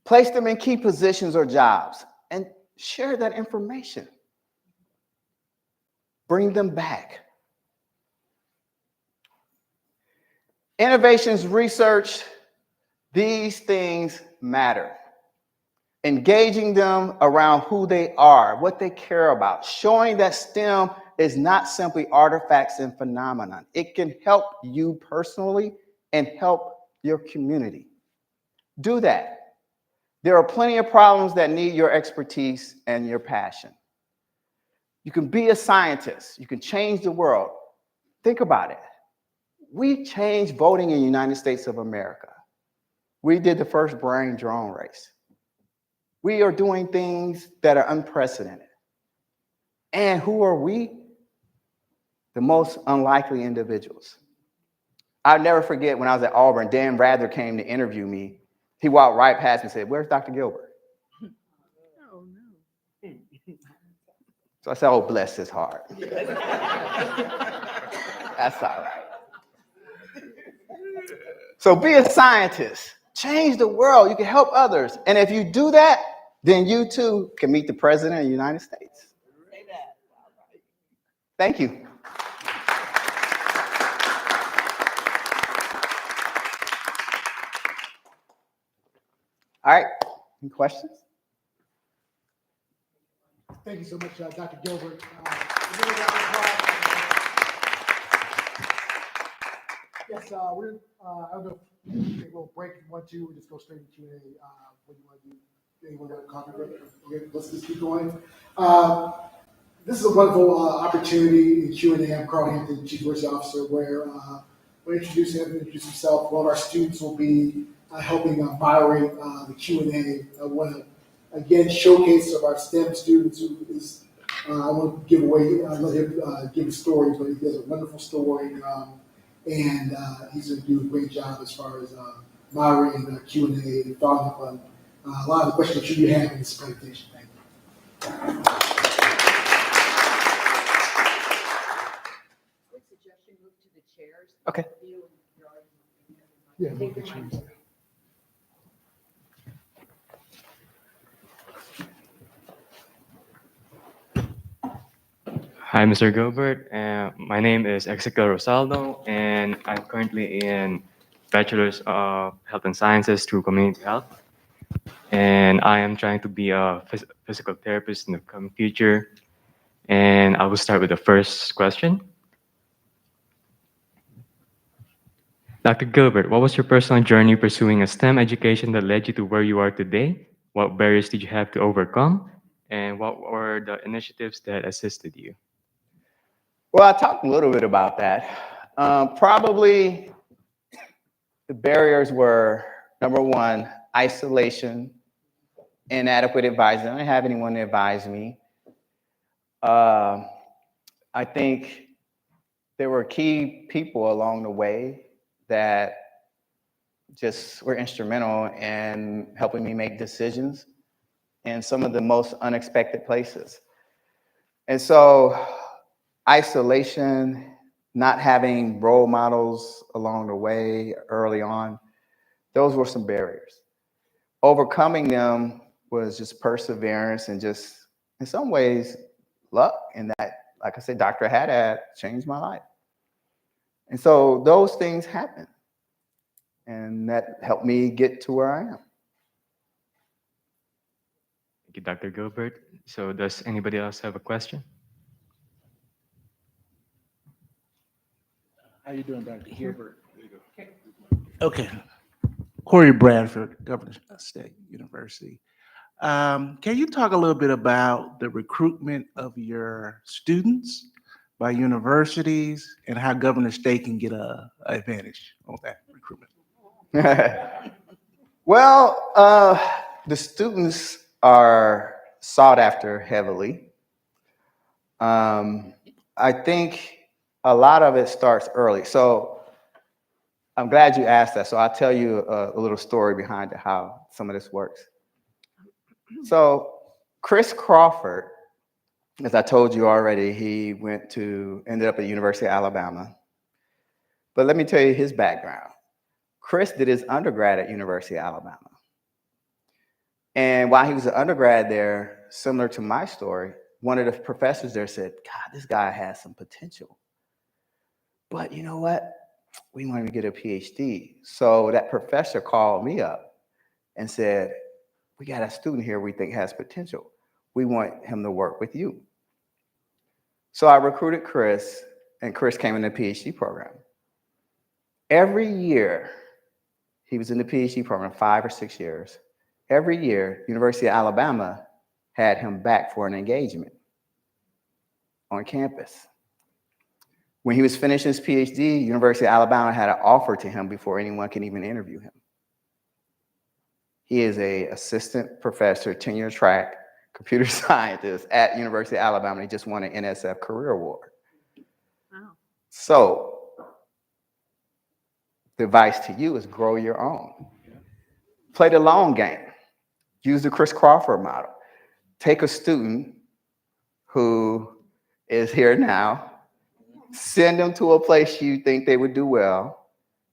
Speaker 2: Place them in key positions or jobs and share that information. Bring them back. Innovations research, these things matter. Engaging them around who they are, what they care about, showing that STEM is not simply artifacts and phenomenon. It can help you personally and help your community. Do that. There are plenty of problems that need your expertise and your passion. You can be a scientist. You can change the world. Think about it. We changed voting in the United States of America. We did the first brain drone race. We are doing things that are unprecedented. And who are we? The most unlikely individuals. I'll never forget when I was at Auburn, Dan Rather came to interview me. He walked right past me and said, "Where's Dr. Gilbert?"
Speaker 3: Oh, no.
Speaker 2: So I said, "Oh, bless his heart." That's all right. So be a scientist. Change the world. You can help others. And if you do that, then you too can meet the President of the United States. Thank you. All right, any questions?
Speaker 10: Thank you so much, Dr. Gilbert. Yes, we're, I don't know if we take a little break if you want to, or just go straight into Q&A. What do you want to do? Anyone got a coffee break? Okay, let's just keep going. This is a wonderful opportunity in Q&A. I'm Carl Hampton, Chief Diversity Officer, where we'll introduce himself. One of our students will be helping moderate the Q&A. I want to, again, showcase of our STEM students who is, I won't give away, let him give a story, but he has a wonderful story. And he's going to do a great job as far as moderating the Q&A and following up on a lot of the questions that you have in this presentation. Thank you.
Speaker 2: Okay.
Speaker 10: Yeah, move the chairs.
Speaker 11: Hi, Mr. Gilbert. My name is Ezequiel Rosaldo, and I'm currently in Bachelor's of Health and Sciences through Community Health. And I am trying to be a physical therapist in the coming future. And I will start with the first question. Dr. Gilbert, what was your personal journey pursuing a STEM education that led you to where you are today? What barriers did you have to overcome? And what were the initiatives that assisted you?
Speaker 2: Well, I talked a little bit about that. Probably the barriers were, number one, isolation, inadequate advising. I didn't have anyone to advise me. I think there were key people along the way that just were instrumental in helping me make decisions in some of the most unexpected places. And so isolation, not having role models along the way early on, those were some barriers. Overcoming them was just perseverance and just, in some ways, luck in that, like I said, Dr. Haddad changed my life. And so those things happen. And that helped me get to where I am.
Speaker 11: Thank you, Dr. Gilbert. So does anybody else have a question?
Speaker 12: How you doing, Dr. Gilbert? Okay. Corey Bradford, Governor State University. Can you talk a little bit about the recruitment of your students by universities and how Governor State can get an advantage on that recruitment?
Speaker 2: Well, the students are sought after heavily. I think a lot of it starts early. So I'm glad you asked that. So I'll tell you a little story behind how some of this works. So Chris Crawford, as I told you already, he ended up at University of Alabama. But let me tell you his background. Chris did his undergrad at University of Alabama. And while he was an undergrad there, similar to my story, one of the professors there said, God, this guy has some potential. But you know what? We want him to get a PhD. So that professor called me up and said, we got a student here we think has potential. We want him to work with you. So I recruited Chris, and Chris came in the PhD program. Every year, he was in the PhD program 5 or 6 years. Every year, University of Alabama had him back for an engagement on campus. When he was finishing his PhD, University of Alabama had an offer to him before anyone can even interview him. He is an assistant professor, tenure track, computer scientist at University of Alabama. He just won an NSF Career Award. Wow. So the advice to you is grow your own. Play the long game. Use the Chris Crawford model. Take a student who is here now, send them to a place you think they would do well,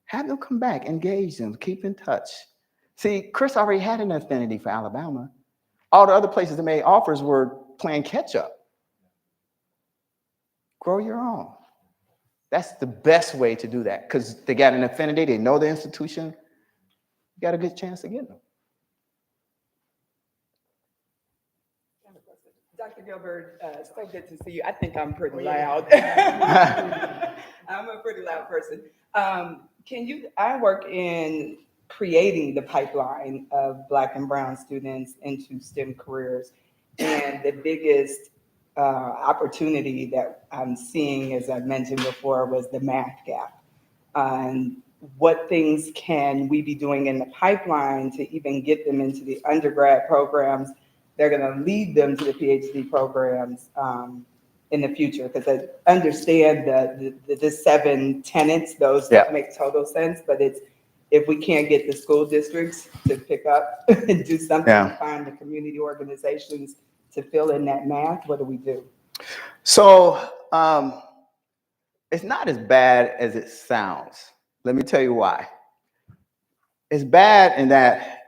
Speaker 2: have them come back, engage them, keep in touch. See, Chris already had an affinity for Alabama. All the other places that made offers were playing catch up. grow your own. That's the best way to do that because they got an affinity, they know the institution, you got a good chance of getting them.
Speaker 3: Dr. Gilbert, so good to see you. I think I'm pretty loud. I'm a pretty loud person. I work in creating the pipeline of Black and Brown students into STEM careers. And the biggest opportunity that I'm seeing, as I mentioned before, was the math gap. And what things can we be doing in the pipeline to even get them into the undergrad programs? They're going to lead them to the PhD programs in the future, because I understand the 7 tenets, those that make total sense, but it's if we can't get the school districts to pick up and do something to find the community organizations to fill in that math, what do we do?
Speaker 2: So it's not as bad as it sounds. Let me tell you why. It's bad in that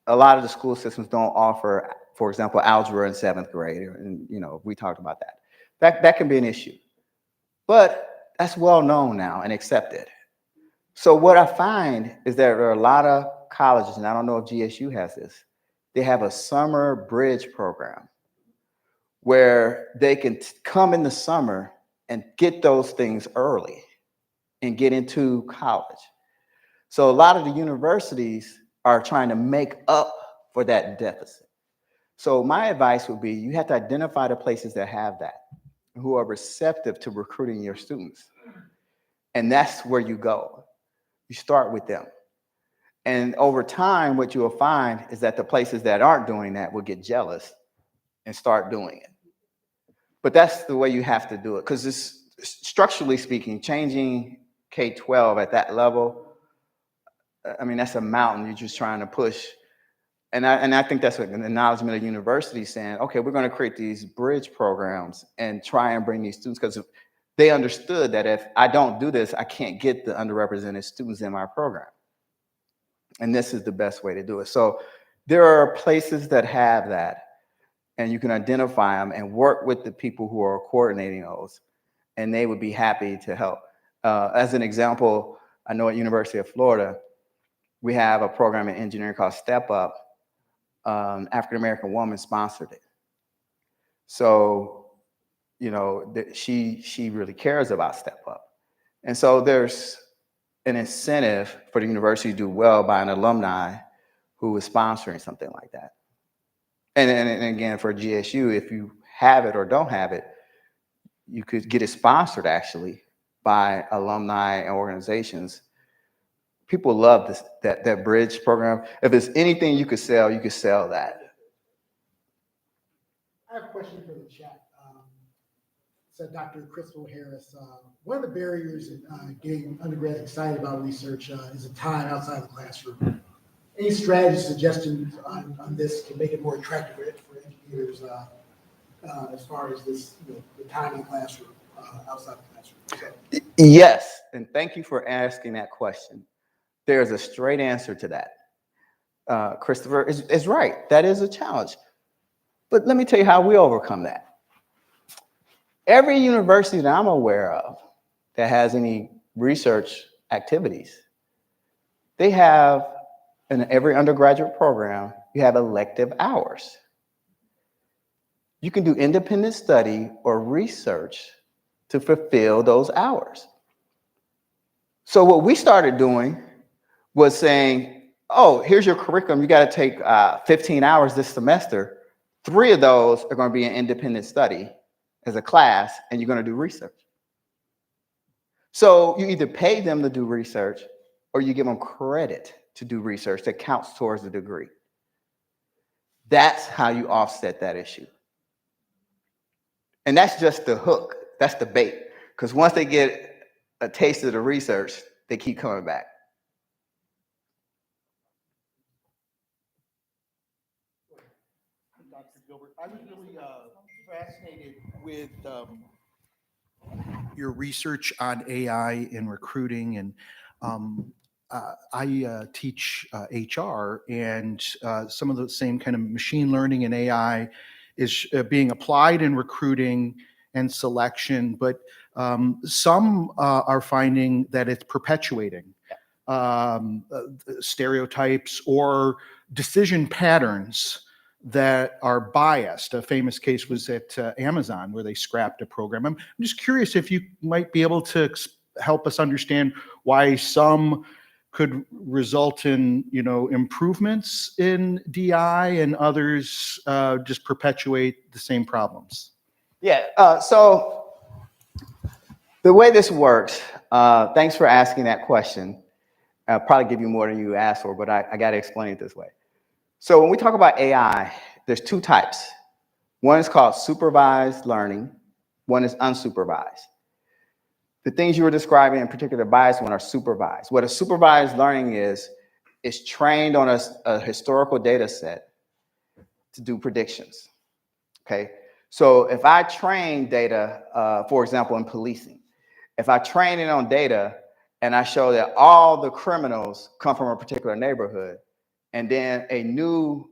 Speaker 2: a lot of the school systems don't offer, for example, algebra in 7th grade, and we talked about that. That can be an issue, but that's well known now and accepted. So what I find is that there are a lot of colleges, and I don't know if GSU has this, they have a summer bridge program where they can come in the summer and get those things early and get into college. So a lot of the universities are trying to make up for that deficit. So my advice would be you have to identify the places that have that, who are receptive to recruiting your students. And that's where you go. You start with them. And over time, what you will find is that the places that aren't doing that will get jealous and start doing it. But that's the way you have to do it, because it's, structurally speaking, changing K-12 at that level, I mean, that's a mountain you're just trying to push. And I think that's an acknowledgement of universities saying, okay, we're going to create these bridge programs and try and bring these students, because they understood that if I don't do this, I can't get the underrepresented students in my program. And this is the best way to do it. So there are places that have that, and you can identify them and work with the people who are coordinating those, and they would be happy to help. As an example, I know at University of Florida, we have a program in engineering called Step Up. African-American woman sponsored it. So, she really cares about Step Up. And so there's an incentive for the university to do well by an alumni who is sponsoring something like that. And again, for GSU, if you have it or don't have it, you could get it sponsored actually by alumni and organizations. People love this, that bridge program. If there's anything you could sell that.
Speaker 10: I have a question for the chat. Said Dr. Crystal Harris, one of the barriers in getting undergrads excited about research is the time outside the classroom. Any strategy suggestions on this can make it more attractive for educators as far as this, the time in classroom, outside the classroom?
Speaker 2: Yes, and thank you for asking that question. There's a straight answer to that. Christopher is right. That is a challenge. But let me tell you how we overcome that. Every university that I'm aware of that has any research activities, they have, in every undergraduate program, you have elective hours. You can do independent study or research to fulfill those hours. So what we started doing was saying, oh, here's your curriculum. You got to take 15 hours this semester. 3 of those are going to be an independent study as a class, and you're going to do research. So you either pay them to do research or you give them credit to do research that counts towards the degree. That's how you offset that issue. And that's just the hook. That's the bait. Because once they get a taste of the research, they keep coming back.
Speaker 12: Dr. Gilbert, I was really fascinated with your research on AI in recruiting, and I teach HR, and some of the same kind of machine learning and AI is being applied in recruiting, and selection, but some are finding that it's perpetuating stereotypes or decision patterns that are biased. A famous case was at Amazon where they scrapped a program. I'm just curious if you might be able to help us understand why some could result in, improvements in DI and others just perpetuate the same problems.
Speaker 2: Yeah, so the way this works, thanks for asking that question. I'll probably give you more than you asked for, but I got to explain it this way. So when we talk about AI, there's two types. One is called supervised learning. One is unsupervised. The things you were describing, in particular, biased one, are supervised. What a supervised learning is trained on a historical data set to do predictions, okay? So if I train data, for example, in policing, if I train it on data and I show that all the criminals come from a particular neighborhood, and then a new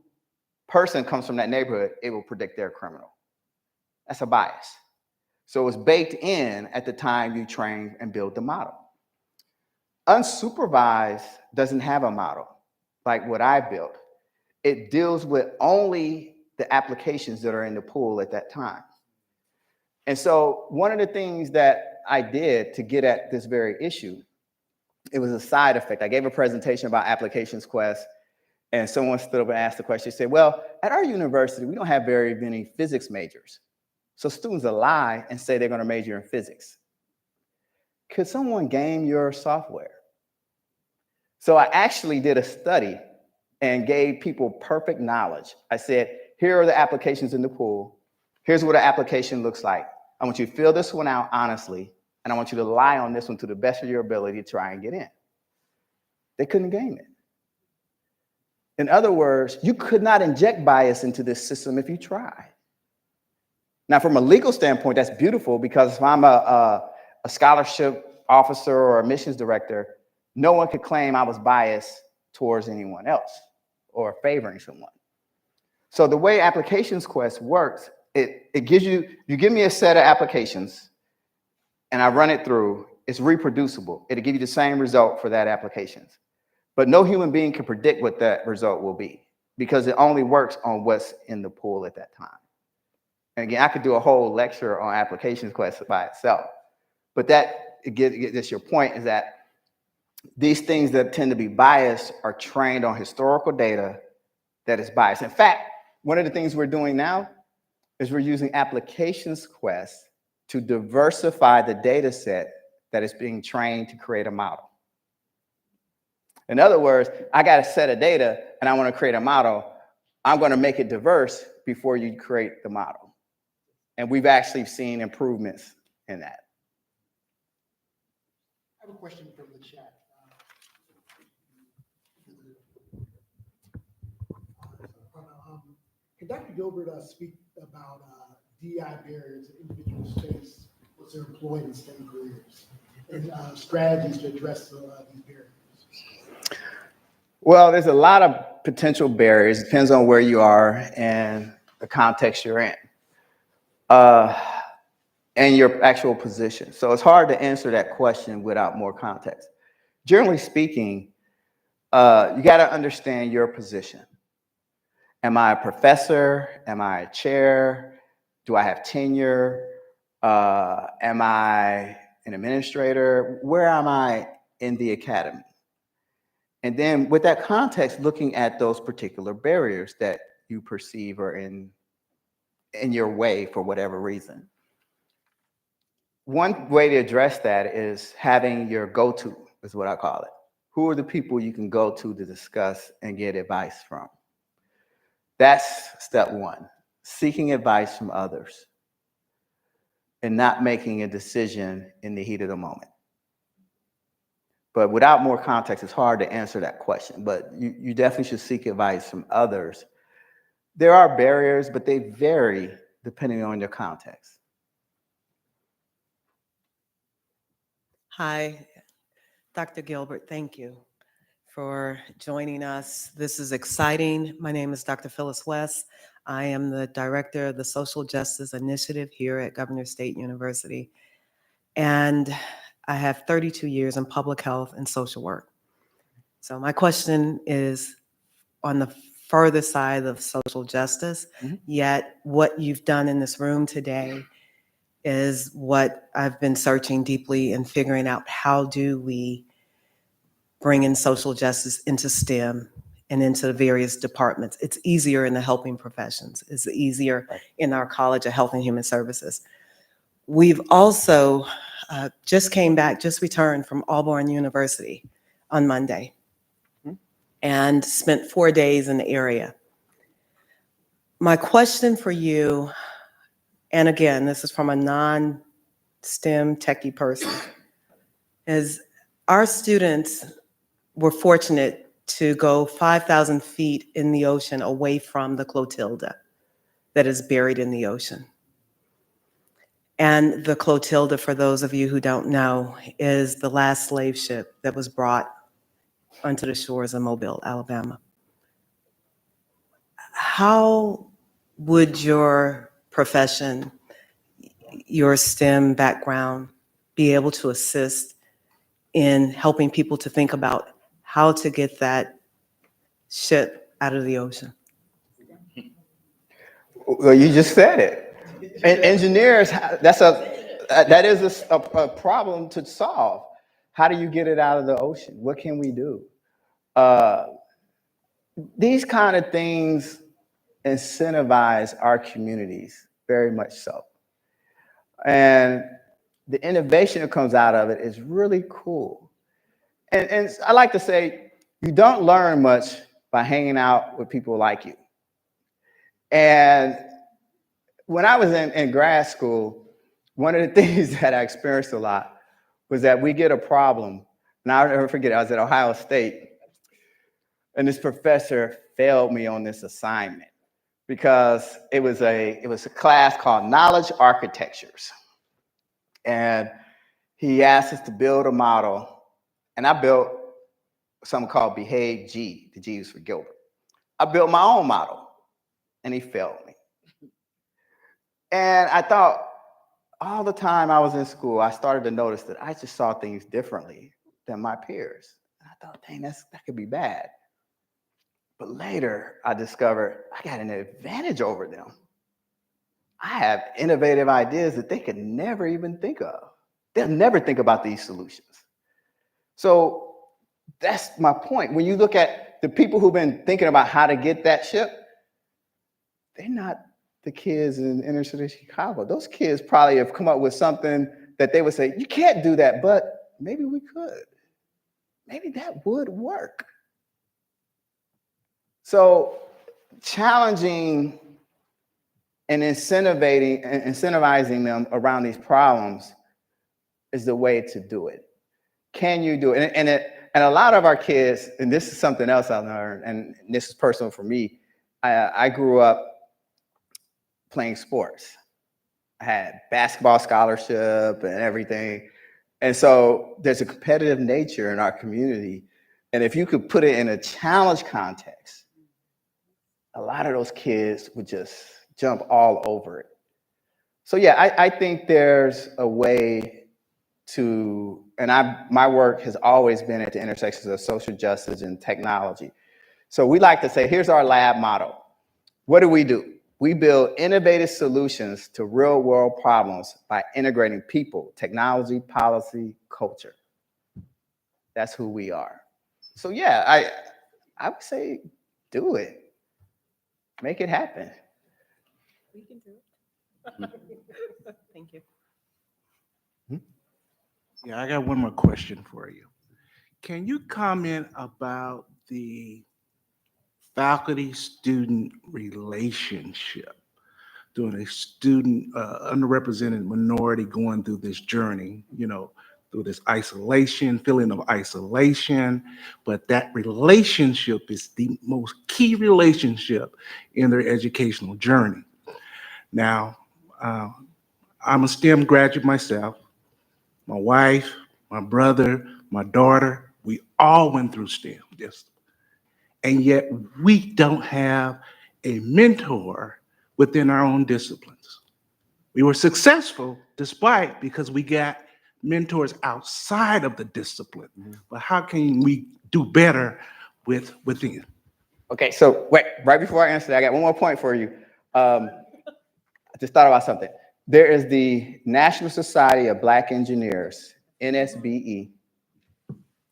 Speaker 2: person comes from that neighborhood, it will predict their criminal. That's a bias. So it's baked in at the time you train and build the model. Unsupervised doesn't have a model like what I built. It deals with only the applications that are in the pool at that time. And so one of the things that I did to get at this very issue, it was a side effect. I gave a presentation about Applications Quest, and someone stood up and asked the question. He said, well, at our university, we don't have very many physics majors. So students will lie and say they're going to major in physics. Could someone game your software? So I actually did a study and gave people perfect knowledge. I said, here are the applications in the pool. Here's what an application looks like. I want you to fill this one out honestly, and I want you to lie on this one to the best of your ability to try and get in. They couldn't game it. In other words, you could not inject bias into this system if you tried. Now, from a legal standpoint, that's beautiful, because if I'm a scholarship officer or a missions director, no one could claim I was biased towards anyone else or favoring someone. So the way Applications Quest works, it gives you give me a set of applications and I run it through. It's reproducible. It'll give you the same result for that applications. But no human being can predict what that result will be, because it only works on what's in the pool at that time. And again, I could do a whole lecture on Applications Quest by itself. But this your point, is that these things that tend to be biased are trained on historical data that is biased. In fact, one of the things we're doing now is we're using Applications Quest to diversify the data set that is being trained to create a model. In other words, I got a set of data and I want to create a model. I'm going to make it diverse before you create the model. And we've actually seen improvements in that.
Speaker 10: I have a question from the chat. Can Dr. Gilbert speak about DEI barriers that individuals face once they're employed in STEM careers, and strategies to address these barriers?
Speaker 2: Well, there's a lot of potential barriers. It depends on where you are and the context you're in, and your actual position. So it's hard to answer that question without more context. Generally speaking, you got to understand your position. Am I a professor? Am I a chair? Do I have tenure? Am I an administrator? Where am I in the academy? And then with that context, looking at those particular barriers that you perceive are in your way for whatever reason. One way to address that is having your go-to, is what I call it. Who are the people you can go to discuss and get advice from? That's step one, seeking advice from others and not making a decision in the heat of the moment. But without more context, it's hard to answer that question, but you definitely should seek advice from others. There are barriers, but they vary depending on your context.
Speaker 13: Hi, Dr. Gilbert, thank you for joining us. This is exciting. My name is Dr. Phyllis West. I am the director of the Social Justice Initiative here at Governor State University. And I have 32 years in public health and social work. So my question is on the further side of social justice, yet what you've done in this room today is what I've been searching deeply and figuring out, how do we bring in social justice into STEM and into the various departments. It's easier in the helping professions. It's easier in our College of Health and Human Services. We've also just returned from Auburn University on Monday and spent 4 days in the area. My question for you, and again, this is from a non-STEM techie person, is our students were fortunate to go 5,000 feet in the ocean away from the Clotilda that is buried in the ocean. And the Clotilda, for those of you who don't know, is the last slave ship that was brought onto the shores of Mobile, Alabama. How would your profession, your STEM background, be able to assist in helping people to think about how to get that ship out of the ocean?
Speaker 2: Well, you just said it. And engineers, that is a problem to solve. How do you get it out of the ocean? What can we do? These kind of things incentivize our communities very much so. And the innovation that comes out of it is really cool. And I like to say, you don't learn much by hanging out with people like you. And when I was in grad school, one of the things that I experienced a lot was that we get a problem. And I'll never forget, I was at Ohio State, and this professor failed me on this assignment because it was a class called Knowledge Architectures. And he asked us to build a model, and I built something called Behave G. The G is for Gilbert. I built my own model, and he failed me. And I thought, all the time I was in school, I started to notice that I just saw things differently than my peers. And I thought, dang, that could be bad. But later, I discovered I got an advantage over them. I have innovative ideas that they could never even think of. They'll never think about these solutions. So that's my point. When you look at the people who've been thinking about how to get that ship, they're not the kids in inner city Chicago. Those kids probably have come up with something that they would say, you can't do that, but maybe we could. Maybe that would work. So challenging and incentivizing them around these problems is the way to do it. Can you do it? And a lot of our kids, and this is something else I learned, and this is personal for me, I grew up playing sports. I had basketball scholarship and everything. And so there's a competitive nature in our community. And if you could put it in a challenge context, a lot of those kids would just jump all over it. So yeah, I think there's a way to, and my work has always been at the intersections of social justice and technology. So we like to say, here's our lab model. What do? We build innovative solutions to real world problems by integrating people, technology, policy, culture. That's who we are. So yeah, I would say do it. Make it happen.
Speaker 13: We can do it. Thank you.
Speaker 12: Yeah, I got one more question for you. Can you comment about the faculty-student relationship during a student, underrepresented minority going through this journey, through this feeling of isolation, but that relationship is the most key relationship in their educational journey. Now, I'm a STEM graduate myself. My wife, my brother, my daughter, we all went through STEM. Yes. And yet we don't have a mentor within our own disciplines. We were successful despite because we got mentors outside of the discipline. But how can we do better within?
Speaker 2: Okay, so wait, right before I answer that, I got one more point for you. I just thought about something. There is the National Society of Black Engineers, NSBE.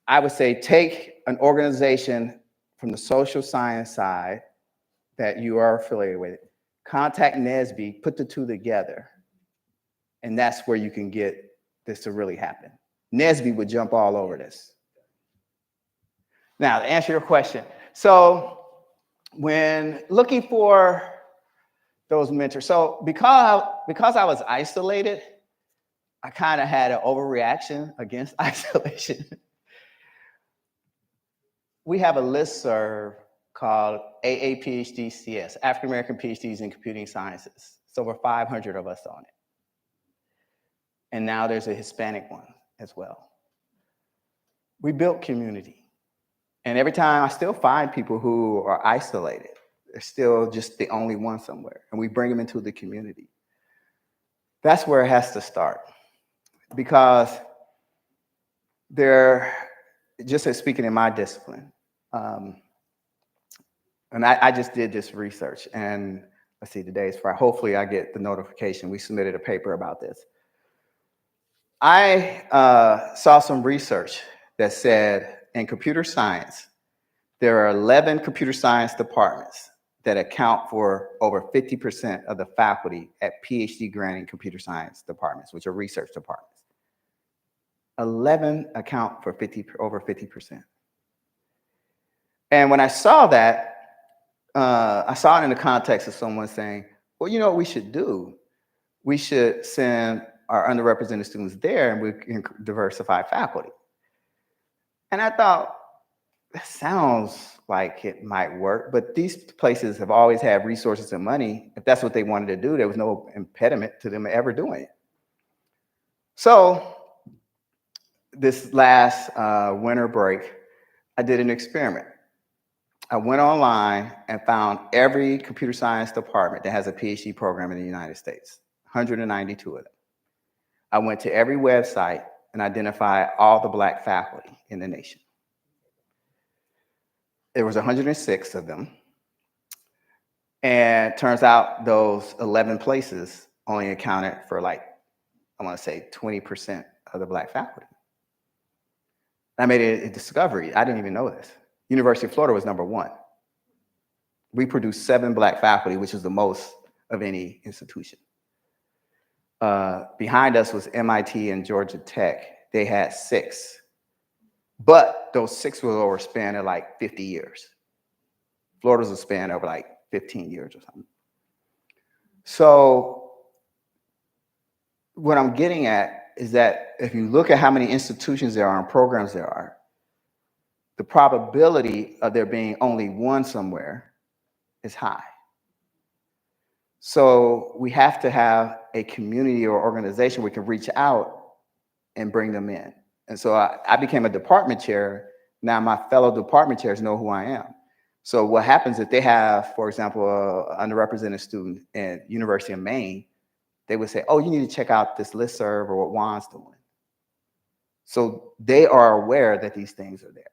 Speaker 2: I would say take an organization from the social science side that you are affiliated with, contact NSBE, put the two together, and that's where you can get this to really happen. NSBE would jump all over this. Now, to answer your question, so when looking for those mentors, so because I was isolated, I kind of had an overreaction against isolation. We have a listserv called AAPHDCS, African American PhDs in Computing Sciences. It's over 500 of us on it. And now there's a Hispanic one as well. We built community. And every time I still find people who are isolated. They're still just the only one somewhere. And we bring them into the community. That's where it has to start. Because they're, just as speaking in my discipline, and I just did this research, and let's see, today is Friday. Hopefully I get the notification. We submitted a paper about this. I saw some research that said in computer science, there are 11 computer science departments that account for over 50% of the faculty at PhD granting computer science departments, which are research departments. 11 account for over 50%. And when I saw that, I saw it in the context of someone saying, well, you know what we should do? We should send our underrepresented students there and we can diversify faculty. And I thought, that sounds like it might work, but these places have always had resources and money. If that's what they wanted to do, there was no impediment to them ever doing it. So this last winter break, I did an experiment. I went online and found every computer science department that has a PhD program in the United States, 192 of them. I went to every website and identified all the Black faculty in the nation. There was 106 of them. And it turns out those 11 places only accounted for like, I want to say 20% of the Black faculty. I made a discovery. I didn't even know this. University of Florida was #1. We produced 7 Black faculty, which is the most of any institution. Behind us was MIT and Georgia Tech. They had 6. But those 6 were over a span of like 50 years. Florida's a span over like 15 years or something. So what I'm getting at is that if you look at how many institutions there are and programs there are, the probability of there being only one somewhere is high. So we have to have a community or organization we can reach out and bring them in. And so I became a department chair. Now my fellow department chairs know who I am. So what happens if they have, for example, an underrepresented student at University of Maine, they would say, oh, you need to check out this listserv or what Juan's doing. So they are aware that these things are there.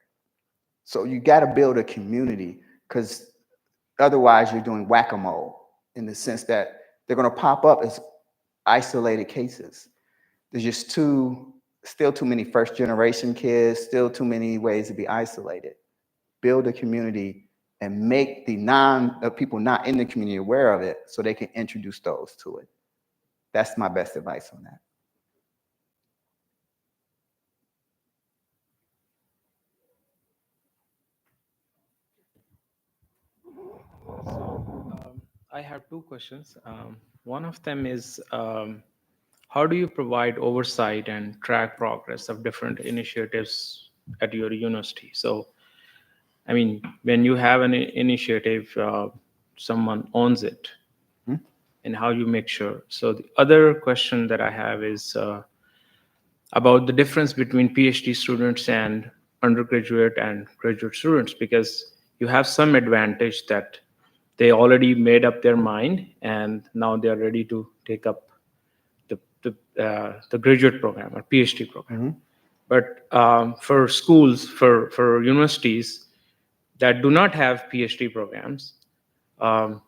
Speaker 2: So you got to build a community, because otherwise you're doing whack-a-mole in the sense that they're going to pop up as isolated cases. There's just still too many first-generation kids, still too many ways to be isolated. Build a community and make the people not in the community aware of it so they can introduce those to it. That's my best advice on that.
Speaker 14: I have 2 questions. One of them is, how do you provide oversight and track progress of different initiatives at your university? So, I mean, when you have an initiative, someone owns it, and how you make sure. So the other question that I have is about the difference between PhD students and undergraduate and graduate students, because you have some advantage that they already made up their mind, and now they are ready to take up the graduate program or PhD program. But for schools, for universities that do not have PhD programs, the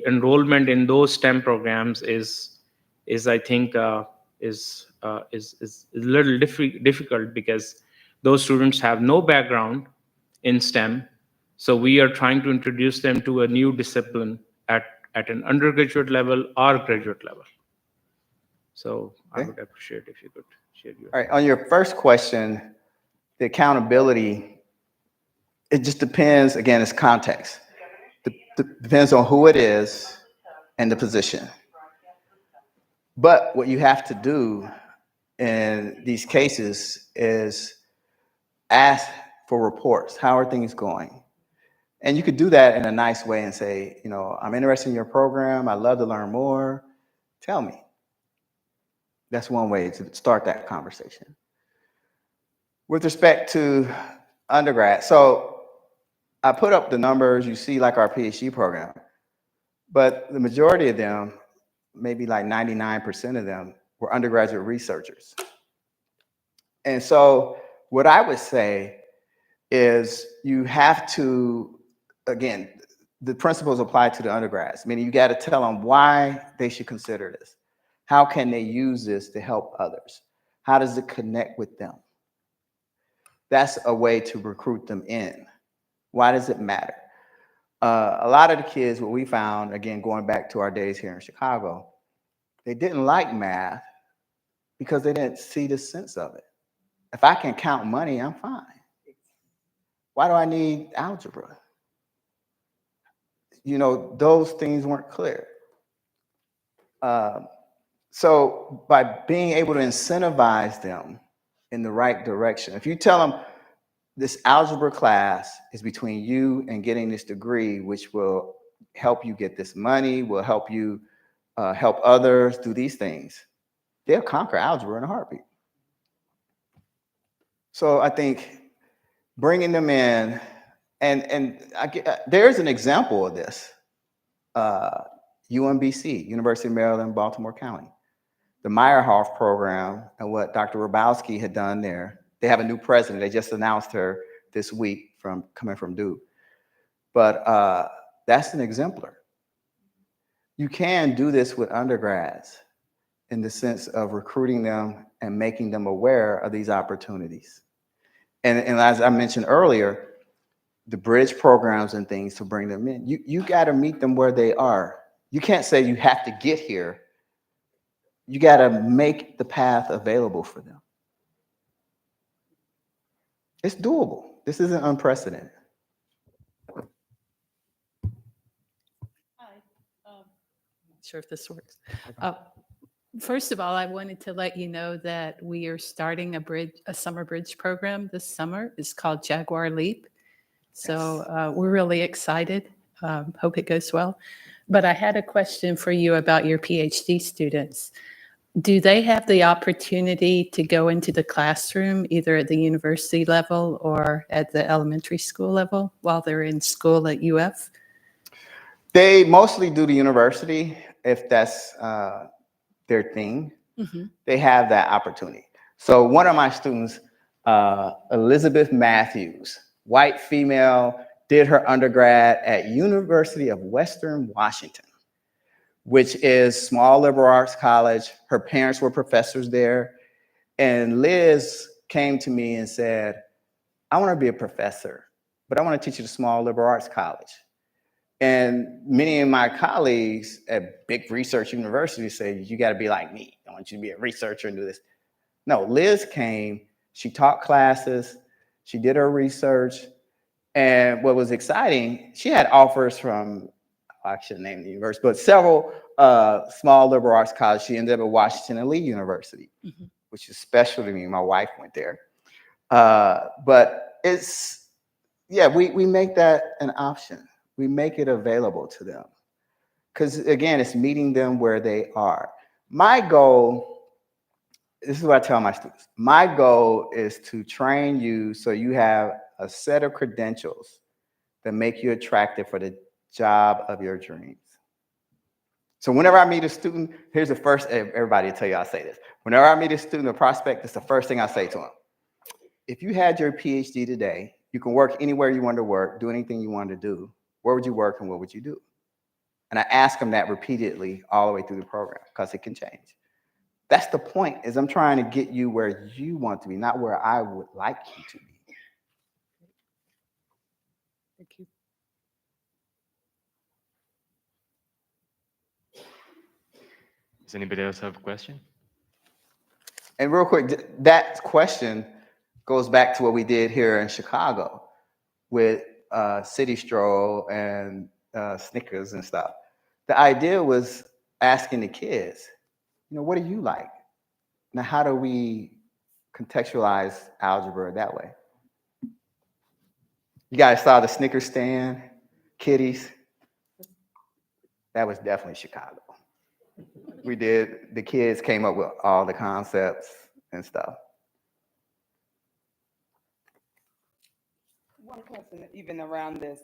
Speaker 14: enrollment in those STEM programs is I think is a little difficult, because those students have no background in STEM. So we are trying to introduce them to a new discipline at an undergraduate level or graduate level. So I would appreciate if you could share your.
Speaker 2: All right, on your first question, the accountability, it just depends, again, it's context. Depends on who it is and the position. But what you have to do in these cases is ask for reports. How are things going? And you could do that in a nice way and say, I'm interested in your program. I'd love to learn more. Tell me. That's one way to start that conversation. With respect to undergrad, so I put up the numbers, you see like our PhD program, but the majority of them, maybe like 99% of them, were undergraduate researchers. And so what I would say is you have to, again, the principles apply to the undergrads, meaning you got to tell them why they should consider this. How can they use this to help others? How does it connect with them? That's a way to recruit them in. Why does it matter? A lot of the kids, what we found, again, going back to our days here in Chicago, they didn't like math because they didn't see the sense of it. If I can count money, I'm fine. Why do I need algebra? Those things weren't clear. So by being able to incentivize them in the right direction, if you tell them this algebra class is between you and getting this degree, which will help you get this money, will help you help others do these things, they'll conquer algebra in a heartbeat. So I think bringing them in, and there's an example of this. UMBC, University of Maryland, Baltimore County. The Meyerhoff program and what Dr. Rabowski had done there. They have a new president. They just announced her this week coming from Duke. But that's an exemplar. You can do this with undergrads in the sense of recruiting them and making them aware of these opportunities. And as I mentioned earlier, the bridge programs and things to bring them in, you got to meet them where they are. You can't say you have to get here. You got to make the path available for them. It's doable. This isn't unprecedented.
Speaker 15: Hi. Not sure if this works. First of all, I wanted to let you know that we are starting a summer bridge program this summer. It's called Jaguar Leap. So we're really excited. Hope it goes well. But I had a question for you about your PhD students. Do they have the opportunity to go into the classroom either at the university level or at the elementary school level while they're in school at UF?
Speaker 2: They mostly do the university if that's their thing.
Speaker 15: Mm-hmm.
Speaker 2: They have that opportunity. So one of my students, Elizabeth Matthews, white female, did her undergrad at University of Western Washington, which is small liberal arts college. Her parents were professors there. And Liz came to me and said, I want to be a professor, but I want to teach at a small liberal arts college. And many of my colleagues at big research universities say, you got to be like me. I want you to be a researcher and do this. No, Liz came, she taught classes, she did her research. And what was exciting, she had offers from, I should name the university, but several small liberal arts colleges. She ended up at Washington and Lee University, mm-hmm. which is special to me. My wife went there. But it's, we make that an option. We make it available to them. Because again, it's meeting them where they are. My goal, this is what I tell my students, my goal is to train you so you have a set of credentials that make you attractive for the job of your dreams. So whenever I meet a student, here's the first, everybody will tell you I say this. Whenever I meet a student or prospect, it's the first thing I say to them. If you had your PhD today, you can work anywhere you want to work, do anything you want to do. Where would you work and what would you do? And I ask them that repeatedly all the way through the program because it can change. That's the point, is I'm trying to get you where you want to be, not where I would like you to be.
Speaker 15: Thank you.
Speaker 11: Does anybody else have a question?
Speaker 2: And real quick, that question goes back to what we did here in Chicago with City Stroll and Snickers and stuff. The idea was asking the kids, what do you like? Now, how do we contextualize algebra that way? You guys saw the Snickers stand, kitties? That was definitely Chicago. The kids came up with all the concepts and stuff.
Speaker 3: One question, even around this,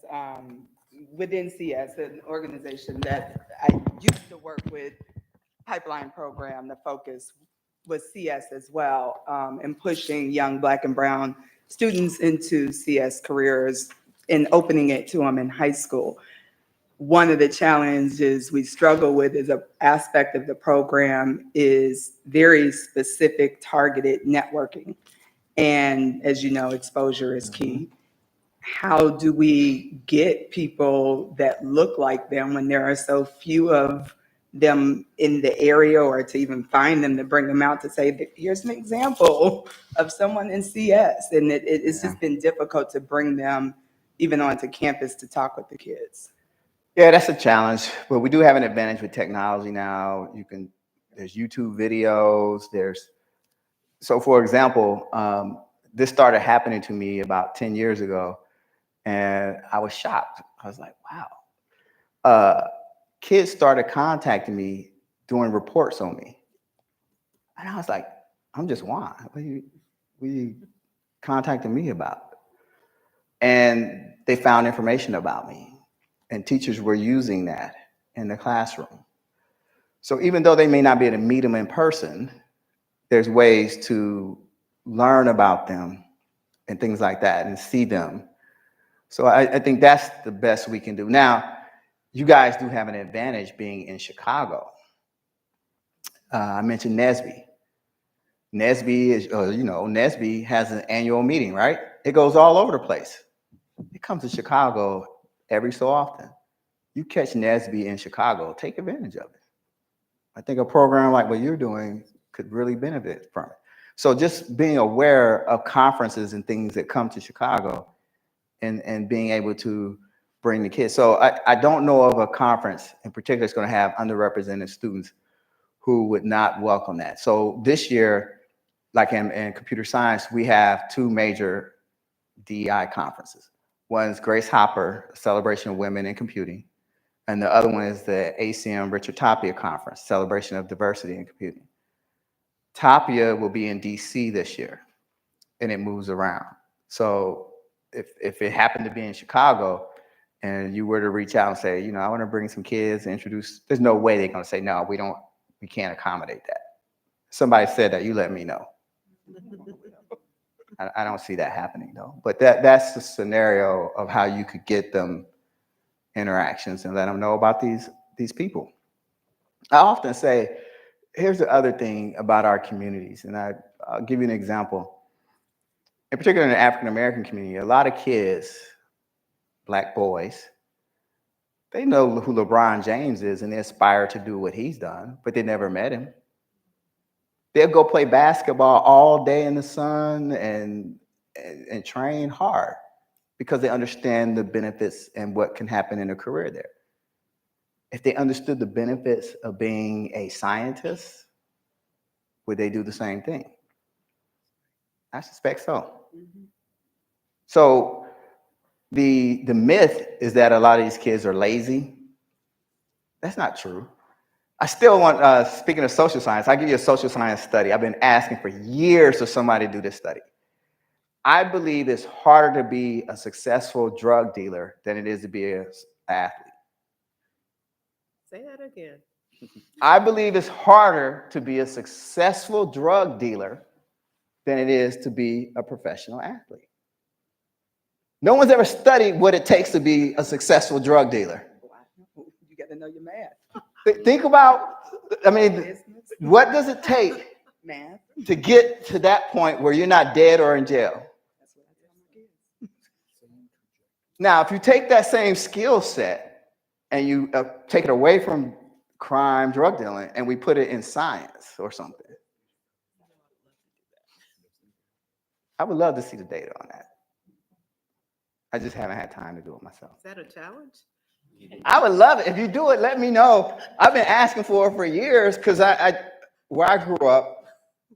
Speaker 3: within CS, an organization that I used to work with, pipeline program, the focus was CS as well, and pushing young Black and Brown students into CS careers and opening it to them in high school. One of the challenges we struggle with as an aspect of the program is very specific targeted networking. And as you know, exposure is key. How do we get people that look like them when there are so few of them in the area, or to even find them to bring them out to say that here's an example of someone in CS? And it's just been difficult to bring them even onto campus to talk with the kids.
Speaker 2: Yeah, that's a challenge, but we do have an advantage with technology now. There's YouTube videos, so for example, this started happening to me about 10 years ago, and I was shocked. I was like, wow. Kids started contacting me, doing reports on me. And I was like, I'm just Juan. What are you contacting me about? And they found information about me. And teachers were using that in the classroom. So even though they may not be able to meet them in person, there's ways to learn about them and things like that and see them. So I think that's the best we can do. Now, you guys do have an advantage being in Chicago. I mentioned NSBE. NSBE has an annual meeting, right? It goes all over the place. It comes to Chicago every so often. You catch NSBE in Chicago, take advantage of it. I think a program like what you're doing could really benefit from it. So just being aware of conferences and things that come to Chicago and being able to bring the kids. So I don't know of a conference in particular that's going to have underrepresented students who would not welcome that. So this year, like in computer science, we have two major DEI conferences. One's Grace Hopper, Celebration of Women in Computing, and the other one is the ACM Richard Tapia Conference, Celebration of Diversity in Computing. Tapia will be in DC this year, and it moves around. So if it happened to be in Chicago, and you were to reach out and say, I want to bring some kids and introduce, there's no way they're going to say, no, we can't accommodate that. Somebody said that, you let me know. I don't see that happening though. But that's the scenario of how you could get them interactions and let them know about these people. I often say, here's the other thing about our communities, and I'll give you an example. In particular, in the African-American community, a lot of kids, Black boys, they know who LeBron James is and they aspire to do what he's done, but they never met him. They'll go play basketball all day in the sun and train hard because they understand the benefits and what can happen in a career there. If they understood the benefits of being a scientist, would they do the same thing? I suspect so. Mm-hmm. So the myth is that a lot of these kids are lazy. That's not true. I still want, speaking of social science, I'll give you a social science study. I've been asking for years for somebody to do this study. I believe it's harder to be a successful drug dealer than it is to be an athlete.
Speaker 13: Say that again.
Speaker 2: I believe it's harder to be a successful drug dealer than it is to be a professional athlete. No one's ever studied what it takes to be a successful drug dealer.
Speaker 3: You got to know your math.
Speaker 2: Think about, I mean, what does it take
Speaker 3: Math.
Speaker 2: to get to that point where you're not dead or in jail? Now, if you take that same skill set and you take it away from crime, drug dealing, and we put it in science or something, I would love to see the data on that. I just haven't had time to do it myself.
Speaker 13: Is that a challenge?
Speaker 2: I would love it. If you do it, let me know. I've been asking for it for years because where I grew up,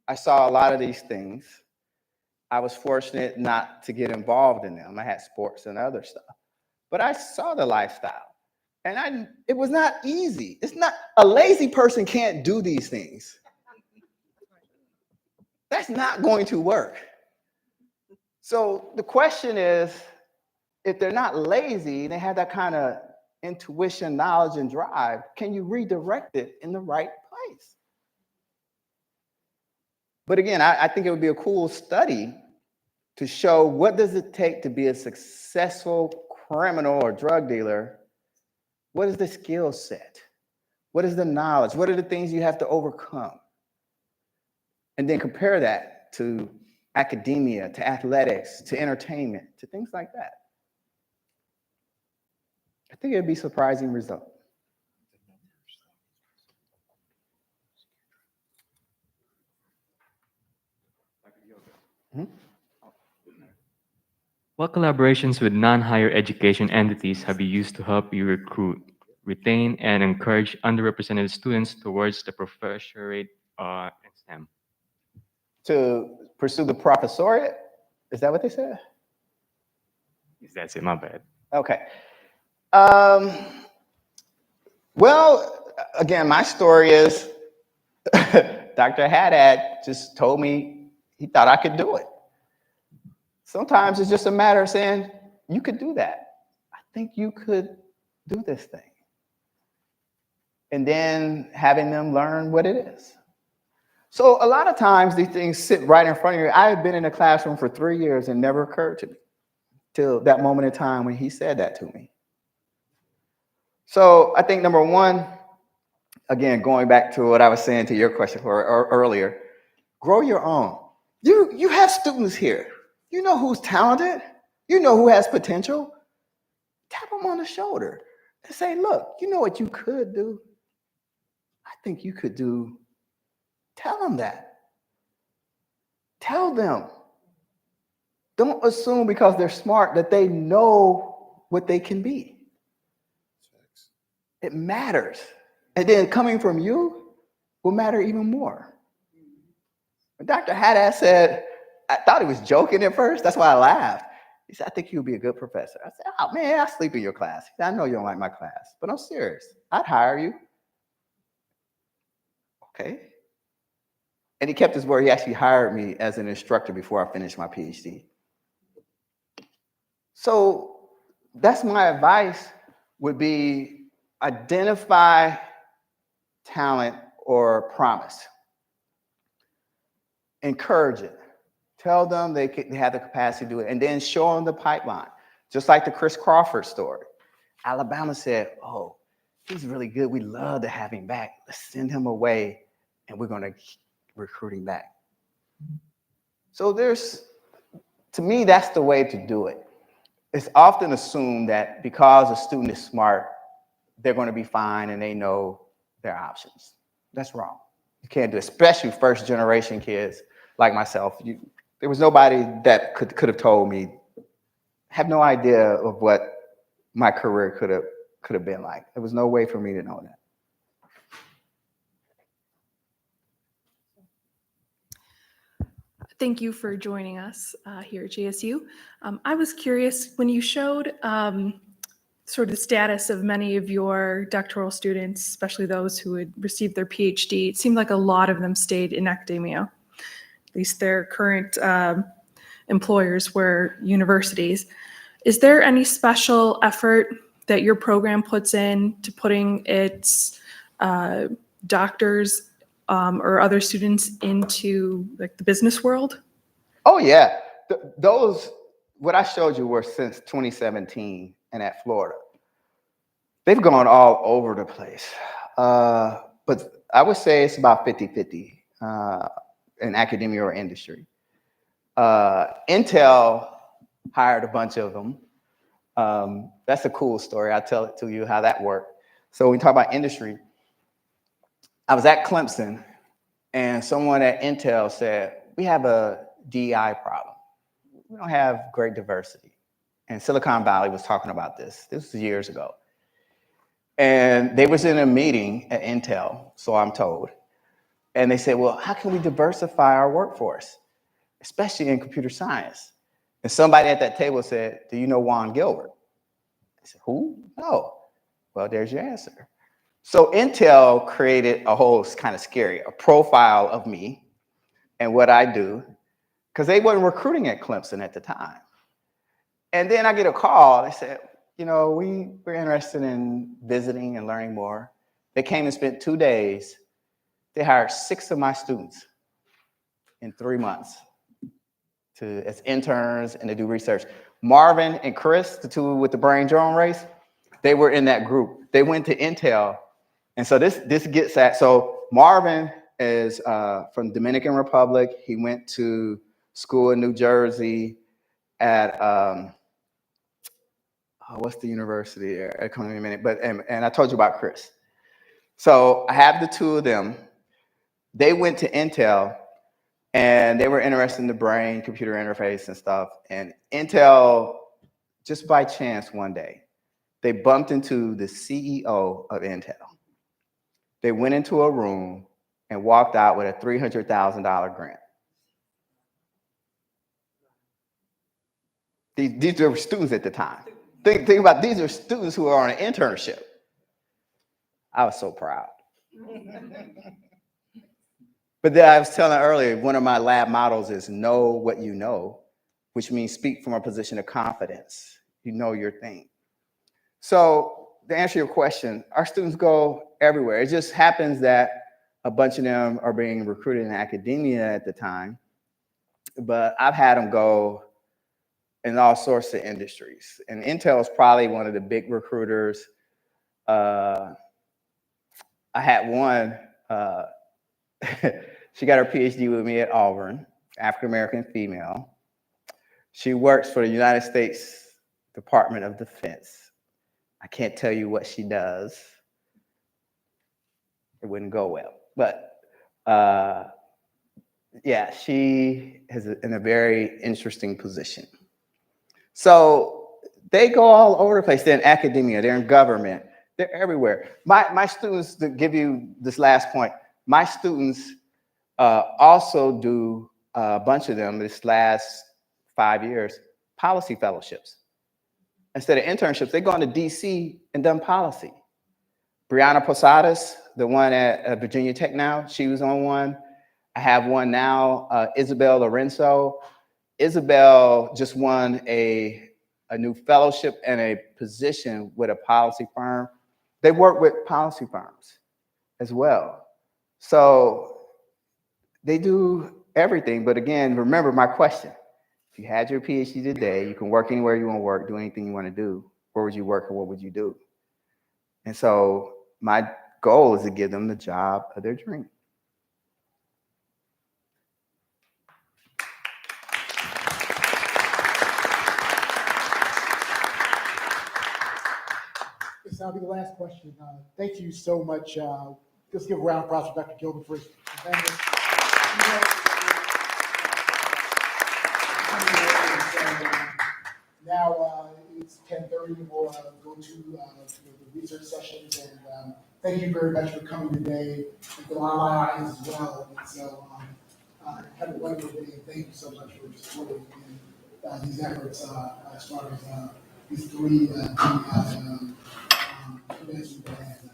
Speaker 2: I saw a lot of these things. I was fortunate not to get involved in them. I had sports and other stuff. But I saw the lifestyle. And it was not easy. It's not, a lazy person can't do these things. That's not going to work. So the question is, if they're not lazy, they have that kind of intuition, knowledge, and drive, can you redirect it in the right place? But again, I think it would be a cool study to show what does it take to be a successful criminal or drug dealer. What is the skill set? What is the knowledge? What are the things you have to overcome? And then compare that to academia, to athletics, to entertainment, to things like that. I think it'd be a surprising result.
Speaker 11: What collaborations with non-higher education entities have you used to help you recruit, retain, and encourage underrepresented students towards the professorate in STEM?
Speaker 2: To pursue the professoriate? Is that what they said?
Speaker 11: That's it, my bad.
Speaker 2: Okay. Well, again, my story is Dr. Haddad just told me he thought I could do it. Sometimes it's just a matter of saying, you could do that. I think you could do this thing. And then having them learn what it is. So a lot of times these things sit right in front of you. I had been in a classroom for 3 years and never occurred to me till that moment in time when he said that to me. So I think number one, again, going back to what I was saying to your question earlier, grow your own. You have students here. You know who's talented. You know who has potential. Tap them on the shoulder and say, look, you know what you could do? I think you could do. Tell them that. Tell them. Don't assume because they're smart that they know what they can be. It matters. And then coming from you will matter even more. When Dr. Haddad said, I thought he was joking at first. That's why I laughed. He said, I think you'll be a good professor. I said, oh man, I sleep in your class. He said, I know you don't like my class, but I'm serious. I'd hire you. Okay. And he kept his word. He actually hired me as an instructor before I finished my PhD. So that's my advice would be identify talent or promise. Encourage it. Tell them they have the capacity to do it, and then show them the pipeline. Just like the Chris Crawford story. Alabama said, oh, he's really good. We love to have him back. Let's send him away, and we're going to recruit him back. So to me, that's the way to do it. It's often assumed that because a student is smart, they're going to be fine and they know their options. That's wrong. You can't do it, especially first generation kids like myself. There was nobody that could have told me, have no idea of what my career could have been like. There was no way for me to know that.
Speaker 16: Thank you for joining us here at GSU. I was curious, when you showed sort of the status of many of your doctoral students, especially those who had received their PhD, it seemed like a lot of them stayed in academia. At least their current employers were universities. Is there any special effort that your program puts in to putting its doctors or other students into like the business world?
Speaker 2: Oh yeah, those what I showed you were since 2017 and at Florida. They've gone all over the place, but I would say it's about 50-50 in academia or industry. Intel hired a bunch of them. That's a cool story. I'll tell it to you how that worked. So when we talk about industry, I was at Clemson and someone at Intel said, we have a DEI problem. We don't have great diversity. And Silicon Valley was talking about this. This was years ago. And they was in a meeting at Intel, so I'm told. And they said, well, how can we diversify our workforce, especially in computer science? And somebody at that table said, do you know Juan Gilbert? I said, who? No. Well, there's your answer. So Intel created a whole kind of scary, a profile of me and what I do, because they weren't recruiting at Clemson at the time. And then I get a call. They said, you know, we're interested in visiting and learning more. They came and spent 2 days. They hired 6 of my students in 3 months as interns and to do research. Marvin and Chris, the two with the brain drone race, they were in that group. They went to Intel. And so this gets at, so Marvin is from Dominican Republic. He went to school in New Jersey at, what's the university there? I'll come in a minute, but, and I told you about Chris. So I have the 2 of them. They went to Intel and they were interested in the brain, computer interface and stuff. And Intel, just by chance one day, they bumped into the CEO of Intel. They went into a room and walked out with a $300,000 grant. These were students at the time. Think about, these are students who are on an internship. I was so proud. But then I was telling earlier, one of my lab models is know what you know, which means speak from a position of confidence. You know your thing. So to answer your question, our students go everywhere. It just happens that a bunch of them are being recruited in academia at the time, but I've had them go in all sorts of industries. And Intel is probably one of the big recruiters. I had one, she got her PhD with me at Auburn, African-American female. She works for the United States Department of Defense. I can't tell you what she does. It wouldn't go well, but yeah, she is in a very interesting position. So they go all over the place. They're in academia, they're in government, they're everywhere. My students, to give you this last point, my students also do, a bunch of them this last 5 years, policy fellowships. Instead of internships, they've gone to DC and done policy. Brianna Posadas, the one at Virginia Tech now, she was on one. I have one now, Isabel Lorenzo. Isabel just won a new fellowship and a position with a policy firm. They work with policy firms as well. So they do everything. But again, remember my question. If you had your PhD today, you can work anywhere you want to work, do anything you want to do. Where would you work or what would you do? And so my goal is to give them the job of their dream.
Speaker 10: This will be the last question. Thank you so much. Let's give a round of applause for Dr. Gilbert for his tremendous. Now it's 10:30. We'll go to the research sessions. And thank you very much for coming today, and to all my audience as well. And so have a wonderful day. Thank you so much for supporting these efforts as far as these 3 events we've had.